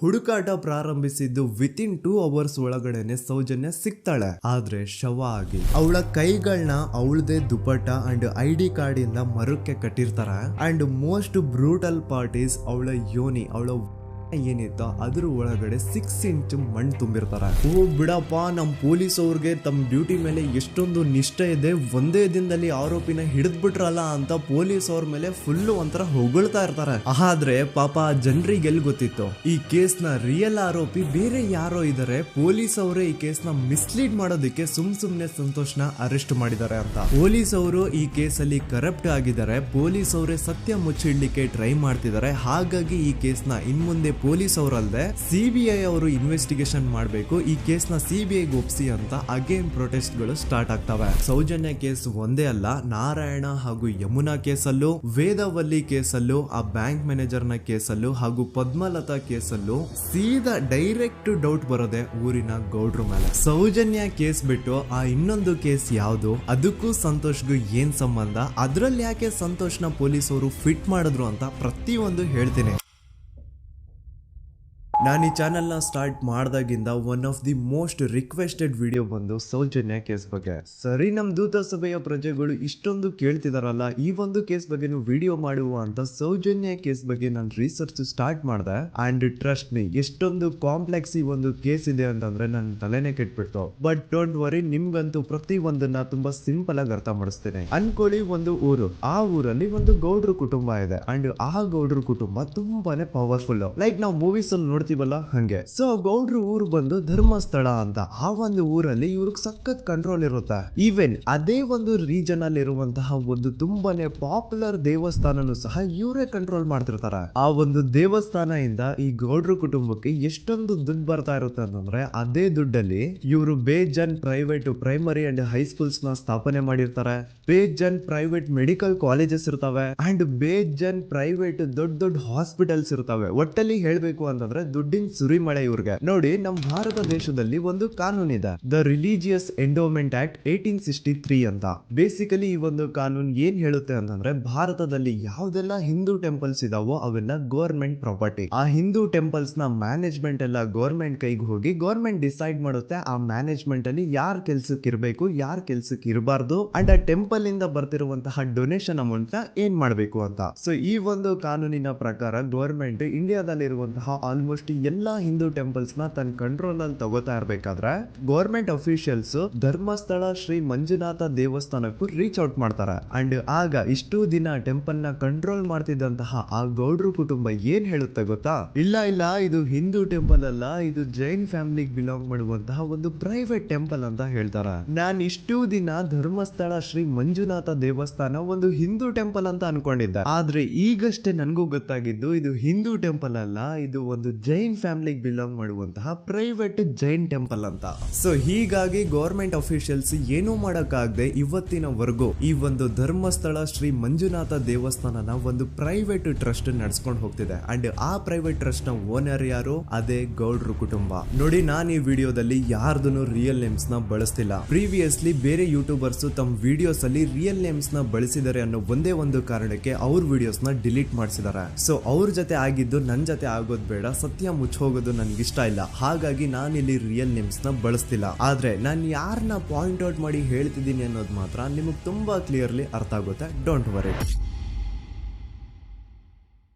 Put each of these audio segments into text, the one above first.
ಹುಡುಕಾಟ ಪ್ರಾರಂಭಿಸಿದ್ದು within 2 hours ಒಳಗಡೆನೆ ಸೌಜನ್ಯ ಸಿಗ್ತಾಳೆ. ಆದ್ರೆ ಶವ ಆಗಿ ಅವಳ ಕೈಗಳನ್ನ ಅವಳದೇ ದುಪಟ್ಟ ಅಂಡ್ ID ಕಾರ್ಡ್ ಇಂದ ಮರಕ್ಕೆ ಕಟ್ಟಿರ್ತಾರೆ. And most brutal part is ಅವಳ ಯೋನಿ, ಅವಳ ಏನಿತ್ತು ಅದ್ರ ಒಳಗಡೆ 6 ಇಂಚ್ ಮಣ್ಣು ತುಂಬಿರ್ತಾರೆ. ಓ ಬಿಡಪ್ಪ, ನಮ್ ಪೊಲೀಸ್ ಅವ್ರಿಗೆ ತಮ್ಮ ಡ್ಯೂಟಿ ಮೇಲೆ ಎಷ್ಟೊಂದು ನಿಷ್ಠೆ ಇದೆ, ಒಂದೇ ದಿನದಲ್ಲಿ ಆರೋಪಿನ ಹಿಡಿದ್ ಬಿಟ್ರಲ್ಲ ಅಂತ ಪೊಲೀಸ್ ಅವ್ರ ಮೇಲೆ ಫುಲ್ ಒಂಥರ ಹೊಗಳ್ತಾ ಇರ್ತಾರೆ. ಆದ್ರೆ ಪಾಪ ಜನರಿಗೆ ಎಲ್ಲಿ ಗೊತ್ತಿತ್ತು ಈ ಕೇಸ್ ನ ರಿಯಲ್ ಆರೋಪಿ ಬೇರೆ ಯಾರೋ ಇದಾರೆ, ಪೊಲೀಸ್ ಅವರೇ ಈ ಕೇಸ್ ನ ಮಿಸ್ಲೀಡ್ ಮಾಡೋದಕ್ಕೆ ಸುಮ್ನೆ ಸಂತೋಷ್ನ ಅರೆಸ್ಟ್ ಮಾಡಿದ್ದಾರೆ ಅಂತ. ಪೊಲೀಸ್ ಅವರು ಈ ಕೇಸ್ ಅಲ್ಲಿ ಕರಪ್ಟ್ ಆಗಿದ್ದಾರೆ, ಪೊಲೀಸ್ ಅವರೇ ಸತ್ಯ ಮುಚ್ಚಿಡ್ಲಿಕ್ಕೆ ಟ್ರೈ ಮಾಡ್ತಿದ್ದಾರೆ. ಹಾಗಾಗಿ ಈ ಕೇಸ್ ನ ಇನ್ಮುಂದೆ ಪೊಲೀಸ್ ಅವರಲ್ಲದೆ CBI ಅವರು ಇನ್ವೆಸ್ಟಿಗೇಷನ್ ಮಾಡಬೇಕು, ಈ ಕೇಸ್ ನ CBI ಒಪ್ಸಿ ಅಂತ ಅಗೇನ್ ಪ್ರೊಟೆಸ್ಟ್ ಗಳು ಸ್ಟಾರ್ಟ್ ಆಗ್ತವೆ. ಸೌಜನ್ಯ ಕೇಸ್ ಒಂದೇ ಅಲ್ಲ, ನಾರಾಯಣ ಹಾಗೂ ಯಮುನಾ ಕೇಸಲ್ಲೂ, ವೇದವಲ್ಲಿ ಕೇಸಲ್ಲೂ, ಆ ಬ್ಯಾಂಕ್ ಮ್ಯಾನೇಜರ್ ನ ಕೇಸಲ್ಲೂ ಹಾಗೂ ಪದ್ಮಲತಾ ಕೇಸಲ್ಲೂ ಸೀದಾ ಡೈರೆಕ್ಟ್ ಡೌಟ್ ಬರೋದೆ ಊರಿನ ಗೌಡ್ರ ಮೇಲೆ. ಸೌಜನ್ಯ ಕೇಸ್ ಬಿಟ್ಟು ಆ ಇನ್ನೊಂದು ಕೇಸ್ ಯಾವುದು, ಅದಕ್ಕೂ ಸಂತೋಷ್ಗೂ ಏನ್ ಸಂಬಂಧ, ಅದ್ರಲ್ಲಿ ಯಾಕೆ ಸಂತೋಷ್ನ ಪೊಲೀಸ್ ಅವರು ಫಿಟ್ ಮಾಡಿದ್ರು ಅಂತ ಪ್ರತಿಯೊಂದು ಹೇಳ್ತೀನಿ. ನಾನು ಈ ಚಾನೆಲ್ ನ ಸ್ಟಾರ್ಟ್ ಮಾಡಿದಾಗಿಂದ one of the most requested video ಬಂದು ಸೌಜನ್ಯ ಕೇಸ್ ಬಗ್ಗೆ. ಸರಿ, ನಮ್ ದೂತ ಸಭೆಯ ಪ್ರಜೆಗಳು ಇಷ್ಟೊಂದು ಕೇಳ್ತಿದಾರಲ್ಲ, ಈ ಒಂದು ಕೇಸ್ ಬಗ್ಗೆ ವಿಡಿಯೋ ಮಾಡುವ ಅಂತ ಸೌಜನ್ಯ ಕೇಸ್ ಬಗ್ಗೆ ನಾನು ರಿಸರ್ಚ್ ಸ್ಟಾರ್ಟ್ ಮಾಡಿದೆ. ಅಂಡ್ ಟ್ರಸ್ಟ್ ಮೀ, ಎಷ್ಟೊಂದು ಕಾಂಪ್ಲೆಕ್ಸ್ ಈ ಒಂದು ಕೇಸ್ ಇದೆ ಅಂತಂದ್ರೆ ನನ್ನ ತಲೆನೇ ಕೆಟ್ಬಿಡ್ತು. ಬಟ್ ಡೋಂಟ್ ವರಿ, ನಿಮ್ಗಂತೂ ಪ್ರತಿ ಒಂದನ್ನ ತುಂಬಾ ಸಿಂಪಲ್ ಆಗಿ ಅರ್ಥ ಮಾಡಿಸ್ತೇನೆ. ಅನ್ಕೊಳ್ಳಿ, ಒಂದು ಊರು, ಆ ಊರಲ್ಲಿ ಒಂದು ಗೌಡ್ರ ಕುಟುಂಬ ಇದೆ. ಅಂಡ್ ಆ ಗೌಡ್ರ ಕುಟುಂಬ ತುಂಬಾನೇ ಪವರ್ಫುಲ್, ಲೈಕ್ ನಾವು ಮೂವೀಸ್ ಅಲ್ಲಿ ನೋಡ್ತೀವಲ್ಲ ಹಂಗೆ. ಸೊ ಗೌಡ್ರು ಊರು ಬಂದು ಧರ್ಮಸ್ಥಳ ಅಂತ. ಆ ಒಂದು ಊರಲ್ಲಿ ಇವ್ರಿಗೆ ಸಖತ್ ಕಂಟ್ರೋಲ್ ಇರುತ್ತೆ. ಈವನ್ ಅದೇ ಒಂದು ರೀಜನ್ ಅಲ್ಲಿ ಇರುವಂತಹ ಒಂದು ತುಂಬಾನೇ ಪಾಪ್ಯುಲರ್ ದೇವಸ್ಥಾನನು ಸಹ ಇವರೇ ಕಂಟ್ರೋಲ್ ಮಾಡ್ತಿರ್ತಾರೆ. ಆ ಒಂದು ದೇವಸ್ಥಾನ ಇಂದ ಈ ಗೌಡ್ರ ಕುಟುಂಬಕ್ಕೆ ಎಷ್ಟೊಂದು ದುಡ್ಡು ಬರ್ತಾ ಇರುತ್ತೆ ಅಂತಂದ್ರೆ, ಅದೇ ದುಡ್ಡಲ್ಲಿ ಇವರು ಬೇಜನ್ ಪ್ರೈವೇಟ್ ಪ್ರೈಮರಿ ಅಂಡ್ ಹೈಸ್ಕೂಲ್ಸ್ ನ ಸ್ಥಾಪನೆ ಮಾಡಿರ್ತಾರೆ, ಬೇಜನ್ ಪ್ರೈವೇಟ್ ಮೆಡಿಕಲ್ ಕಾಲೇಜಸ್ ಇರ್ತವೆ, ಅಂಡ್ ಬೇಜನ್ ಪ್ರೈವೇಟ್ ದೊಡ್ಡ ಹಾಸ್ಪಿಟಲ್ಸ್ ಇರ್ತವೆ. ಒಟ್ಟಲ್ಲಿ ಹೇಳ್ಬೇಕು ಅಂತಂದ್ರೆ ದುಡ್ಡಿನ ಸುರಿಮಳೆ ಇವ್ರಿಗೆ. ನೋಡಿ, ನಮ್ಮ ಭಾರತ ದೇಶದಲ್ಲಿ ಒಂದು ಕಾನೂನಿದೆ, ದ ರಿಲಿಜಿಯಸ್ ಎಂಡೋಮೆಂಟ್ ಆಕ್ಟ್ 1863 ಅಂತ. ಬೇಸಿಕಲಿ ಈ ಒಂದು ಕಾನೂನು ಏನ್ ಹೇಳುತ್ತೆ ಅಂತಂದ್ರೆ, ಭಾರತದಲ್ಲಿ ಯಾವ್ದೆಲ್ಲ ಹಿಂದೂ ಟೆಂಪಲ್ಸ್ ಇದಾವೋ ಅವೆಲ್ಲ ಗವರ್ಮೆಂಟ್ ಪ್ರಾಪರ್ಟಿ. ಆ ಹಿಂದೂ ಟೆಂಪಲ್ಸ್ ನ ಮ್ಯಾನೇಜ್ಮೆಂಟ್ ಎಲ್ಲ ಗವರ್ಮೆಂಟ್ ಕೈಗೆ ಹೋಗಿ ಗವರ್ಮೆಂಟ್ ಡಿಸೈಡ್ ಮಾಡುತ್ತೆ ಆ ಮ್ಯಾನೇಜ್ಮೆಂಟ್ ಅಲ್ಲಿ ಯಾರ್ ಕೆಲ್ಸಕ್ಕೆ ಇರಬೇಕು, ಯಾರ್ ಕೆಲ್ಸಕ್ಕೆ ಇರಬಾರ್ದು, ಅಂಡ್ ಆ ಟೆಂಪಲ್ ಇಂದ ಬರ್ತಿರುವಂತಹ ಡೊನೇಷನ್ ಅಮೌಂಟ್ ನ ಏನ್ ಮಾಡ್ಬೇಕು ಅಂತ. ಸೊ ಈ ಒಂದು ಕಾನೂನಿನ ಪ್ರಕಾರ ಗವರ್ಮೆಂಟ್ ಇಂಡಿಯಾದಲ್ಲಿ ಇರುವಂತಹ ಆಲ್ಮೋಸ್ಟ್ ಎಲ್ಲಾ ಹಿಂದೂ ಟೆಂಪಲ್ಸ್ ನ ತನ್ನ ಕಂಟ್ರೋಲ್ ಅಲ್ಲಿ ತಗೋತಾ ಇರ್ಬೇಕಾದ್ರೆ ಗವರ್ಮೆಂಟ್ ಅಫಿಷಿಯಲ್ಸ್ ಧರ್ಮಸ್ಥಳ ಶ್ರೀ ಮಂಜುನಾಥ ದೇವಸ್ಥಾನಕ್ಕೂ ರೀಚ್ ಔಟ್ ಮಾಡ್ತಾರೆ. ಅಂಡ್ ಆಗ ಇಷ್ಟು ದಿನ ಟೆಂಪಲ್ ನ ಕಂಟ್ರೋಲ್ ಮಾಡ್ತಿದ್ದಂತಹ ಆ ಗೌಡ್ರ ಕುಟುಂಬ ಏನ್ ಹೇಳುತ್ತೆ ಗೊತ್ತಾ, ಇಲ್ಲ ಇದು ಹಿಂದೂ ಟೆಂಪಲ್ ಅಲ್ಲ, ಇದು ಜೈನ್ ಫ್ಯಾಮಿಲಿಗೆ ಬಿಲಾಂಗ್ ಮಾಡುವಂತಹ ಒಂದು ಪ್ರೈವೇಟ್ ಟೆಂಪಲ್ ಅಂತ ಹೇಳ್ತಾರೆ. ನಾನು ಇಷ್ಟು ದಿನ ಧರ್ಮಸ್ಥಳ ಶ್ರೀ ಮಂಜುನಾಥ ದೇವಸ್ಥಾನ ಒಂದು ಹಿಂದೂ ಟೆಂಪಲ್ ಅಂತ ಅನ್ಕೊಂಡಿದ್ದೆ, ಆದ್ರೆ ಈಗಷ್ಟೇ ನನಗೂ ಗೊತ್ತಾಗಿದ್ದು ಇದು ಹಿಂದೂ ಟೆಂಪಲ್ ಅಲ್ಲ, ಇದು ಒಂದು ಜೈನ್ ಫ್ಯಾಮಿಲಿಗೆ ಬಿಲಾಂಗ್ ಮಾಡುವಂತಹ ಪ್ರೈವೇಟ್ ಜೈನ್ ಟೆಂಪಲ್ ಅಂತ. ಸೊ ಹೀಗಾಗಿ ಗವರ್ಮೆಂಟ್ ಅಫಿಷಿಯಲ್ಸ್ ಏನೂ ಮಾಡಕ್ಕಾಗದೆ ಇವತ್ತಿನವರೆಗೂ ಈ ಒಂದು ಧರ್ಮಸ್ಥಳ ಶ್ರೀ ಮಂಜುನಾಥ ದೇವಸ್ಥಾನನ ಒಂದು ಪ್ರೈವೇಟ್ ಟ್ರಸ್ಟ್ ನಡೆಸ್ಕೊಂಡು ಹೋಗ್ತಿದೆ. ಅಂಡ್ ಆ ಪ್ರೈವೇಟ್ ಟ್ರಸ್ಟ್ ನ ಓನರ್ ಯಾರು, ಅದೇ ಗೌಡ್ರ ಕುಟುಂಬ. ನೋಡಿ, ನಾನು ಈ ವಿಡಿಯೋದಲ್ಲಿ ಯಾರ್ದನ್ನು ರಿಯಲ್ ನೇಮ್ಸ್ ನ ಬಳಸ್ತಿಲ್ಲ. ಪ್ರೀವಿಯಸ್ಲಿ ಬೇರೆ ಯೂಟ್ಯೂಬರ್ಸ್ ತಮ್ಮ ವಿಡಿಯೋಸ್ ಅಲ್ಲಿ ರಿಯಲ್ ನೇಮ್ಸ್ ನ ಬಳಸಿದ್ದಾರೆ ಅನ್ನೋ ಒಂದೇ ಒಂದು ಕಾರಣಕ್ಕೆ ಅವ್ರ ವಿಡಿಯೋಸ್ ನ ಡಿಲೀಟ್ ಮಾಡಿಸಿದ್ದಾರೆ. ಸೊ ಅವ್ರ ಜೊತೆ ಆಗಿದ್ದು ನನ್ನ ಜೊತೆ ಆಗೋದು ಬೇಡ, ಸತ್ಯ ಮುಚ್ಚೋಗೋದು ನನ್ಗೆ ಇಷ್ಟ ಇಲ್ಲ. ಹಾಗಾಗಿ ನಾನಿಲ್ಲಿ ರಿಯಲ್ ನೇಮ್ಸ್ ನ ಬಳಸ್ತಿಲ್ಲ. ಆದ್ರೆ ನಾನು ಯಾರನ್ನ ಪಾಯಿಂಟ್ ಔಟ್ ಮಾಡಿ ಹೇಳ್ತಿದ್ದೀನಿ ಅನ್ನೋದು ಮಾತ್ರ ನಿಮಗೆ ತುಂಬಾ ಕ್ಲಿಯರ್ಲಿ ಅರ್ಥ ಆಗುತ್ತೆ. Don't worry.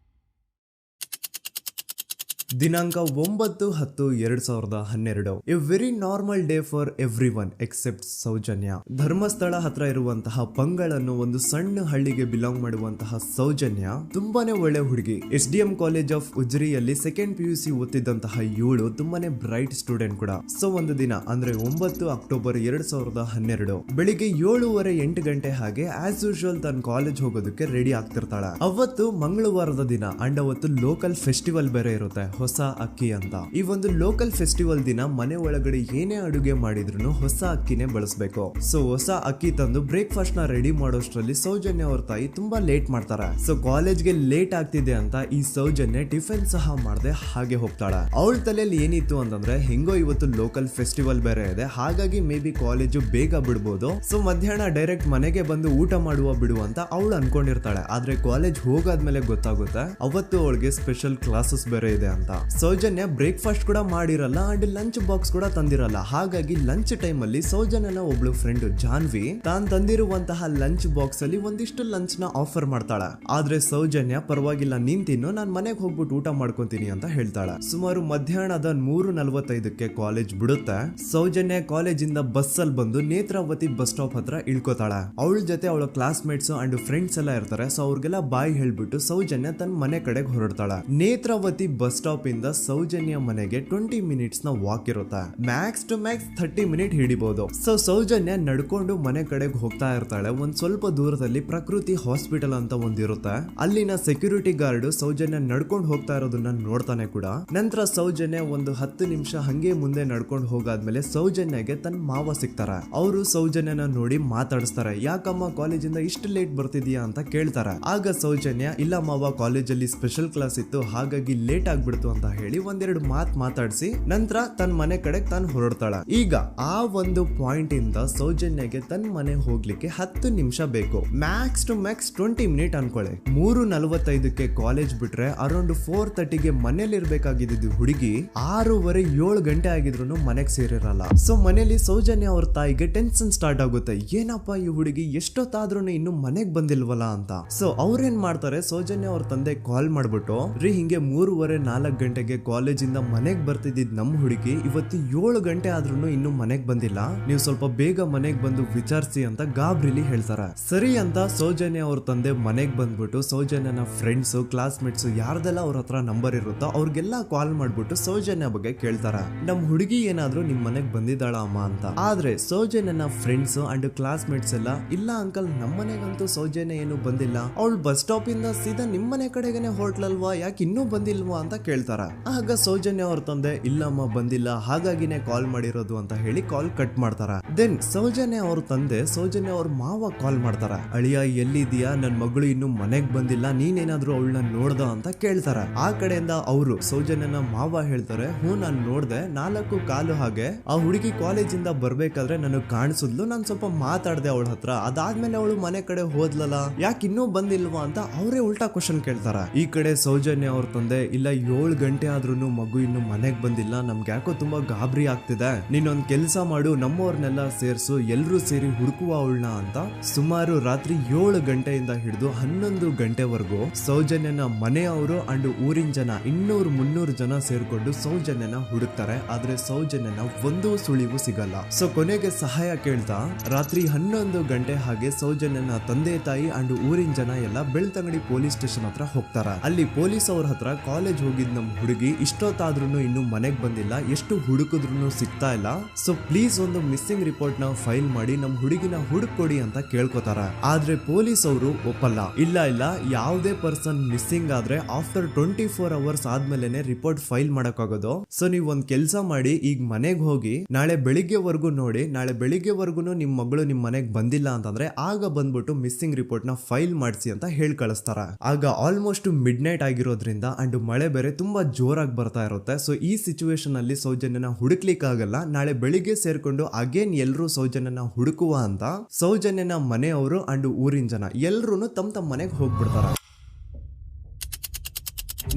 ದಿನಾಂಕ 9/10/2012. A very normal day for everyone except Soujanya. Dharmasthala ಹತ್ರ ಇರುವಂತಹ ಪಂಗಳ್ ಅನ್ನೋ ಒಂದು ಸಣ್ಣ ಹಳ್ಳಿಗೆ ಬಿಲಾಂಗ್ ಮಾಡುವಂತಹ ಸೌಜನ್ಯ ತುಂಬಾನೇ ಒಳ್ಳೆ ಹುಡುಗಿ. SDM ಕಾಲೇಜ್ ಆಫ್ ಉಜ್ರಿಯಲ್ಲಿ 2nd PUC ಓದ್ತಿದ್ದಂತಹ ಇವಳು ತುಂಬಾನೇ ಬ್ರೈಟ್ ಸ್ಟೂಡೆಂಟ್ ಕೂಡ. ಸೊ ಒಂದು ದಿನ ಅಂದ್ರೆ 9 ಅಕ್ಟೋಬರ್ 2012 ಬೆಳಿಗ್ಗೆ 7:30-8 ಗಂಟೆ ಹಾಗೆ ಆಸ್ ಯೂಶುವಲ್ ತನ್ನ ಕಾಲೇಜ್ ಹೋಗೋದಕ್ಕೆ ರೆಡಿ ಆಗ್ತಿರ್ತಾಳೆ. ಅವತ್ತು ಮಂಗಳವಾರದ ದಿನ ಅಂಡ್ ಅವತ್ತು ಲೋಕಲ್ ಫೆಸ್ಟಿವಲ್ ಬೇರೆ ಇರುತ್ತೆ, ಹೊಸ ಅಕ್ಕಿ ಅಂತ. ಈ ಒಂದು ಲೋಕಲ್ ಫೆಸ್ಟಿವಲ್ ದಿನ ಮನೆ ಒಳಗಡೆ ಏನೇ ಅಡುಗೆ ಮಾಡಿದ್ರು ಹೊಸ ಅಕ್ಕಿನೇ ಬಳಸಬೇಕು. ಸೊ ಹೊಸ ಅಕ್ಕಿ ತಂದು ಬ್ರೇಕ್ಫಾಸ್ಟ್ ನ ರೆಡಿ ಮಾಡೋಷ್ಟ್ರಲ್ಲಿ ಸೌಜನ್ಯ ಅವ್ರ ತಾಯಿ ತುಂಬಾ ಲೇಟ್ ಮಾಡ್ತಾರೆ. ಸೊ ಕಾಲೇಜ್ಗೆ ಲೇಟ್ ಆಗ್ತಿದೆ ಅಂತ ಈ ಸೌಜನ್ಯ ಟಿಫಿನ್ ಸಹ ಮಾಡದೆ ಹಾಗೆ ಹೋಗ್ತಾಳೆ. ಅವಳ ತಲೆಯಲ್ಲಿ ಏನಿತ್ತು ಅಂತಂದ್ರೆ, ಹೆಂಗೋ ಇವತ್ತು ಲೋಕಲ್ ಫೆಸ್ಟಿವಲ್ ಬೇರೆ ಇದೆ, ಹಾಗಾಗಿ ಮೇ ಬಿ ಕಾಲೇಜು ಬೇಗ ಬಿಡ್ಬೋದು, ಸೊ ಮಧ್ಯಾಹ್ನ ಡೈರೆಕ್ಟ್ ಮನೆಗೆ ಬಂದು ಊಟ ಬಿಡು ಅಂತ ಅವಳು ಅನ್ಕೊಂಡಿರ್ತಾಳೆ. ಆದ್ರೆ ಕಾಲೇಜ್ ಹೋಗಾದ್ಮೇಲೆ ಗೊತ್ತಾಗುತ್ತೆ ಅವತ್ತು ಅವಳಿಗೆ ಸ್ಪೆಷಲ್ ಕ್ಲಾಸಸ್ ಬೇರೆ ಇದೆ ಅಂತ. ಸೌಜನ್ಯ ಬ್ರೇಕ್ಫಾಸ್ಟ್ ಕೂಡ ಮಾಡಿರಲ್ಲ ಅಂಡ್ ಲಂಚ್ ಬಾಕ್ಸ್ ಕೂಡ ತಂದಿರಲ್ಲ. ಹಾಗಾಗಿ ಲಂಚ್ ಟೈಮ್ ಅಲ್ಲಿ ಸೌಜನ್ಯನ ಒಬ್ಳು ಫ್ರೆಂಡ್ ಜಾನ್ವಿ ತಾನ್ ತಂದಿರುವಂತಹ ಲಂಚ್ ಬಾಕ್ಸ್ ಅಲ್ಲಿ ಒಂದಿಷ್ಟು ಲಂಚ್ ನ ಆಫರ್ ಮಾಡ್ತಾಳ. ಆದ್ರೆ ಸೌಜನ್ಯ ಪರವಾಗಿಲ್ಲ ನೀನ್ ತಿನ್ನು, ನಾನ್ ಮನೆಗೆ ಹೋಗ್ಬಿಟ್ಟು ಊಟ ಮಾಡ್ಕೊಂತೀನಿ ಅಂತ ಹೇಳ್ತಾಳ. ಸುಮಾರು ಮಧ್ಯಾಹ್ನದ 3:45ಕ್ಕೆ ಕಾಲೇಜ್ ಬಿಡುತ್ತೆ. ಸೌಜನ್ಯ ಕಾಲೇಜ್ ಇಂದ ಬಸ್ ಅಲ್ಲಿ ಬಂದು ನೇತ್ರಾವತಿ ಬಸ್ ಸ್ಟಾಪ್ ಹತ್ರ ಇಳ್ಕೋತಾಳ. ಅವಳ ಜೊತೆ ಅವಳ ಕ್ಲಾಸ್ ಮೇಟ್ಸ್ ಅಂಡ್ ಫ್ರೆಂಡ್ಸ್ ಎಲ್ಲ ಇರ್ತಾರೆ. ಸೊ ಅವ್ರಿಗೆಲ್ಲ ಬಾಯ್ ಹೇಳ್ಬಿಟ್ಟು ಸೌಜನ್ಯ ತನ್ನ ಮನೆ ಕಡೆಗೆ ಹೊರಡ್ತಾಳ. ನೇತ್ರಾವತಿ ಬಸ್ ಸ್ಟಾಪ್ ಇಂದ ಸೌಜನ್ಯ ಮನೆಗೆ 20 ಮಿನಿಟ್ಸ್ ನ ವಾಕ್ ಇರುತ್ತೆ. ಮ್ಯಾಕ್ಸ್ ಟು ಮ್ಯಾಕ್ಸ್ 30 ಮಿನಿಟ್ ಹಿಡಿಬಹುದು. ಸೊ ಸೌಜನ್ಯ ನಡ್ಕೊಂಡು ಮನೆ ಕಡೆಗೆ ಹೋಗ್ತಾ ಇರ್ತಾಳೆ. ಒಂದ್ ಸ್ವಲ್ಪ ದೂರದಲ್ಲಿ ಪ್ರಕೃತಿ ಹಾಸ್ಪಿಟಲ್ ಅಂತ ಒಂದಿರುತ್ತೆ. ಅಲ್ಲಿನ ಸೆಕ್ಯೂರಿಟಿ ಗಾರ್ಡ್ ಸೌಜನ್ಯ ನಡ್ಕೊಂಡು ಹೋಗ್ತಾ ಇರೋದನ್ನ ನೋಡ್ತಾನೆ ಕೂಡ. ನಂತರ ಸೌಜನ್ಯ ಒಂದು 10 ನಿಮಿಷ ಹಂಗೆ ಮುಂದೆ ನಡ್ಕೊಂಡು ಹೋಗಾದ್ಮೇಲೆ ಸೌಜನ್ಯಗೆ ತನ್ನ ಮಾವ ಸಿಗ್ತಾರ. ಅವರು ಸೌಜನ್ಯನ ನೋಡಿ ಮಾತಾಡಿಸ್ತಾರೆ. ಯಾಕಮ್ಮ ಕಾಲೇಜಿಂದ ಇಷ್ಟು ಲೇಟ್ ಬರ್ತಿದೀಯಾ ಅಂತ ಕೇಳ್ತಾರೆ. ಆಗ ಸೌಜನ್ಯ ಇಲ್ಲ ಮಾವ, ಕಾಲೇಜಲ್ಲಿ ಸ್ಪೆಷಲ್ ಕ್ಲಾಸ್ ಇತ್ತು, ಹಾಗಾಗಿ ಲೇಟ್ ಆಗ್ಬಿಡ್ತು ಅಂತ ಹೇಳಿ ಒಂದೆರಡು ಮಾತಾಡಿಸಿ ನಂತರ ತನ್ನ ಮನೆ ಕಡೆಗೆ ತಾನು ಹೊರಡ್ತಾಳ. ಈಗ ಆ ಒಂದು ಪಾಯಿಂಟ್ ಇಂದ ಸೌಜನ್ಯಗೆ ತನ್ನ ಮನೆ ಹೋಗ್ಲಿಕ್ಕೆ 10 ನಿಮಿಷ ಬೇಕು. ಮ್ಯಾಕ್ಸ್ ಟು ಮ್ಯಾಕ್ಸ್ 20 ಮಿನಿಟ್ ಅನ್ಕೊಳ್ಳಿ. 3:45ಕ್ಕೆ ಕಾಲೇಜ್ ಬಿಟ್ರೆ ಅರೌಂಡ್ 4:30ಗೆ ಮನೇಲಿ ಇರ್ಬೇಕಾಗಿದ್ದು ಹುಡುಗಿ 6:30-7 ಗಂಟೆ ಆಗಿದ್ರು ಮನೆಗೆ ಸೇರಿರಲ್ಲ. ಸೊ ಮನೇಲಿ ಸೌಜನ್ಯ ಅವ್ರ ತಾಯಿಗೆ ಟೆನ್ಷನ್ ಸ್ಟಾರ್ಟ್ ಆಗುತ್ತೆ. ಏನಪ್ಪ ಈ ಹುಡುಗಿ ಎಷ್ಟೊತ್ತಾದ್ರೂ ಇನ್ನು ಮನೆಗ್ ಬಂದಿಲ್ವಲ್ಲ ಅಂತ. ಸೊ ಅವ್ರೇನ್ ಮಾಡ್ತಾರೆ, ಸೌಜನ್ಯ ಅವ್ರ ತಂದೆ ಕಾಲ್ ಮಾಡ್ಬಿಟ್ಟು ರೀ ಹಿಂಗೆ 3:30-4 ಗಂಟೆಗೆ ಕಾಲೇಜಿಂದ ಮನೆಗ್ ಬರ್ತಿದ್ದಿದ್ ನಮ್ ಹುಡುಗಿ ಇವತ್ತು 7 ಗಂಟೆ ಆದ್ರೂ ಇನ್ನು ಮನೆಗ್ ಬಂದಿಲ್ಲ, ನೀವು ಸ್ವಲ್ಪ ಬೇಗ ಮನೆಗ್ ಬಂದು ವಿಚಾರಿಸಿ ಅಂತ ಗಾಬ್ರಿಲಿ ಹೇಳ್ತಾರ. ಸರಿ ಅಂತ ಸೌಜನ್ಯ ಅವ್ರ ತಂದೆ ಮನೆಗ್ ಬಂದ್ಬಿಟ್ಟು ಸೌಜನ್ಯನ ಫ್ರೆಂಡ್ಸ್ ಕ್ಲಾಸ್ ಮೇಟ್ಸ್ ಯಾರ್ದೆಲ್ಲ ಅವ್ರ ಹತ್ರ ನಂಬರ್ ಇರುತ್ತೋ ಅವ್ರಿಗೆಲ್ಲ ಕಾಲ್ ಮಾಡ್ಬಿಟ್ಟು ಸೌಜನ್ಯ ಬಗ್ಗೆ ಕೇಳ್ತಾರ. ನಮ್ ಹುಡುಗಿ ಏನಾದ್ರೂ ನಿಮ್ ಮನೆಗ್ ಬಂದಿದ್ದಾಳ ಅಮ್ಮ ಅಂತ. ಆದ್ರೆ ಸೌಜನ್ಯನ ಫ್ರೆಂಡ್ಸ್ ಅಂಡ್ ಕ್ಲಾಸ್ ಮೇಟ್ಸ್ ಎಲ್ಲ ಇಲ್ಲ ಅಂಕಲ್, ನಮ್ ಮನೆಗಂತೂ ಸೌಜನ್ಯ ಏನು ಬಂದಿಲ್ಲ, ಅವಳು ಬಸ್ ಸ್ಟಾಪ್ ಇಂದ ಸೀದಾ ನಿಮ್ ಮನೆ ಕಡೆಗೇನೆ ಹೊರಟ್ಲಲ್ವಾ, ಯಾಕೆ ಇನ್ನೂ ಬಂದಿಲ್ವಾ ಅಂತ ಕೇಳ್ತಾರ. ಆಗ ಸೌಜನ್ಯ ಅವ್ರ ತಂದೆ ಇಲ್ಲಮ್ಮ ಬಂದಿಲ್ಲ, ಹಾಗಾಗಿನೇ ಕಾಲ್ ಮಾಡಿರೋದು ಅಂತ ಹೇಳಿ ಕಾಲ್ ಕಟ್ ಮಾಡ್ತಾರ. ದೆನ್ ಸೌಜನ್ಯ ಅವ್ರ ತಂದೆ ಸೌಜನ್ಯ ಅವ್ರ ಮಾವ ಕಾಲ್ ಮಾಡ್ತಾರ. ಅಳಿಯ ಎಲ್ಲಿದ್ಯಾ, ನನ್ ಮಗಳು ಇನ್ನು ಮನೆಗ್ ಬಂದಿಲ್ಲ, ನೀನೇನಾದ್ರೂ ಅವಳನ್ನ ನೋಡ್ದ ಅಂತ ಕೇಳ್ತಾರ. ಆ ಕಡೆಯಿಂದ ಅವರು ಸೌಜನ್ಯನ ಮಾವ ಹೇಳ್ತಾರೆ, ಹ್ಞೂ ನಾನ್ ನೋಡ್ದೆ, 4:15 ಹಾಗೆ ಆ ಹುಡುಗಿ ಕಾಲೇಜಿಂದ ಬರ್ಬೇಕಾದ್ರೆ ನನಗ್ ಕಾಣಿಸಿದ್ಲು, ನಾನ್ ಸ್ವಲ್ಪ ಮಾತಾಡ್ದೆ ಅವಳ ಹತ್ರ, ಅದಾದ್ಮೇಲೆ ಅವಳು ಮನೆ ಕಡೆ ಹೋದ್ಲಲ್ಲ, ಯಾಕೆ ಇನ್ನೂ ಬಂದಿಲ್ವಾ ಅಂತ ಅವರೇ ಉಲ್ಟಾ ಕ್ವಶನ್ ಕೇಳ್ತಾರ. ಈ ಕಡೆ ಸೌಜನ್ಯ ಅವ್ರ ತಂದೆ ಇಲ್ಲ 7 ಗಂಟೆ ಆದ್ರೂ ಮಗು ಇನ್ನು ಮನೆಗ್ ಬಂದಿಲ್ಲ, ನಮ್ಗೆ ಯಾಕೋ ತುಂಬಾ ಗಾಬರಿ ಆಗ್ತಿದೆ, ನೀನೊಂದ್ ಕೆಲ್ಸ ಮಾಡು, ನಮ್ಮವ್ರನ್ನೆಲ್ಲ ಸೇರ್ಸು, ಎಲ್ರೂ ಸೇರಿ ಹುಡುಕುವ ಅವಳನ್ನ ಅಂತ ಸುಮಾರು ರಾತ್ರಿ 7 ಗಂಟೆಯಿಂದ ಹಿಡಿದು 11 ಗಂಟೆವರೆಗೂ ಸೌಜನ್ಯನ ಮನೆಯವರು ಅಂಡ್ ಊರಿನ ಜನ 200-300 ಜನ ಸೇರ್ಕೊಂಡು ಸೌಜನ್ಯನ ಹುಡುಕ್ತಾರೆ. ಆದ್ರೆ ಸೌಜನ್ಯನ ಒಂದು ಸುಳಿವು ಸಿಗಲ್ಲ. ಸೊ ಕೊನೆಗೆ ಸಹಾಯ ಕೇಳ್ತಾ ರಾತ್ರಿ 11 ಗಂಟೆ ಹಾಗೆ ಸೌಜನ್ಯನ ತಂದೆ ತಾಯಿ ಅಂಡ್ ಊರಿನ ಜನ ಎಲ್ಲ ಬೆಳ್ತಂಗಡಿ ಪೊಲೀಸ್ ಸ್ಟೇಷನ್ ಹತ್ರ ಹೋಗ್ತಾರ. ಅಲ್ಲಿ ಪೊಲೀಸ್ ಅವ್ರ ಹತ್ರ ಕಾಲೇಜ್ ಹೋಗಿದ್ ನಮ್ ಹುಡುಗಿ ಇಷ್ಟೊತ್ತಾದ್ರೂ ಇನ್ನು ಮನೆಗ್ ಬಂದಿಲ್ಲ, ಎಷ್ಟು ಹುಡುಕಿದ್ರು ಸಿಗ್ತಾ ಇಲ್ಲ, ಸೊ ಪ್ಲೀಸ್ ಒಂದು ಮಿಸ್ಸಿಂಗ್ ರಿಪೋರ್ಟ್ ನ ಫೈಲ್ ಮಾಡಿ ನಮ್ ಹುಡುಗಿನ ಹುಡುಕೊಡಿ ಅಂತ ಕೇಳ್ಕೊತಾರ. ಆದ್ರೆ ಪೊಲೀಸ್ ಅವರು ಒಪ್ಪಲ್ಲ. ಇಲ್ಲ ಯಾವುದೇ ಪರ್ಸನ್ ಮಿಸ್ಸಿಂಗ್ ಆದ್ರೆ ಆಫ್ಟರ್ 24 ಅವರ್ಸ್ ಆದ್ಮೇಲೆನೆ ರಿಪೋರ್ಟ್ ಫೈಲ್ ಮಾಡಕ್ಕಾಗೋದು. ಸೊ ನೀವ್ ಒಂದ್ ಕೆಲ್ಸ ಮಾಡಿ, ಈಗ ಮನೆಗ್ ಹೋಗಿ ನಾಳೆ ಬೆಳಿಗ್ಗೆವರೆಗೂ ನೋಡಿ, ನಾಳೆ ಬೆಳಿಗ್ಗೆವರೆಗೂ ನಿಮ್ ಮಗಳು ನಿಮ್ ಮನೆಗ್ ಬಂದಿಲ್ಲ ಅಂತಂದ್ರೆ ಆಗ ಬಂದ್ಬಿಟ್ಟು ಮಿಸ್ಸಿಂಗ್ ರಿಪೋರ್ಟ್ ನ ಫೈಲ್ ಮಾಡಿಸಿ ಅಂತ ಹೇಳಿ ಕಳಿಸ್ತಾರ. ಆಗ ಆಲ್ಮೋಸ್ಟ್ ಮಿಡ್ ನೈಟ್ ಆಗಿರೋದ್ರಿಂದ ಅಂಡ್ ಮಳೆ ಬೇರೆ ತುಂಬಾ ಜೋರಾಗಿ ಬರ್ತಾ ಇರುತ್ತೆ. ಸೊ ಈ ಸಿಚುವೇಶನ್ ಅಲ್ಲಿ ಸೌಜನ್ಯನ ಹುಡುಕ್ಲಿಕ್ಕೆ ಆಗಲ್ಲ. ನಾಳೆ ಬೆಳಿಗ್ಗೆ ಸೇರ್ಕೊಂಡು ಅಗೇನ್ ಎಲ್ರು ಸೌಜನ್ಯನ ಹುಡುಕುವ ಅಂತ ಸೌಜನ್ಯನ ಮನೆಯವರು ಅಂಡ್ ಊರಿನ ಜನ ಎಲ್ರು ತಮ್ಮ ಮನೆಗೆ ಹೋಗ್ಬಿಡ್ತಾರ.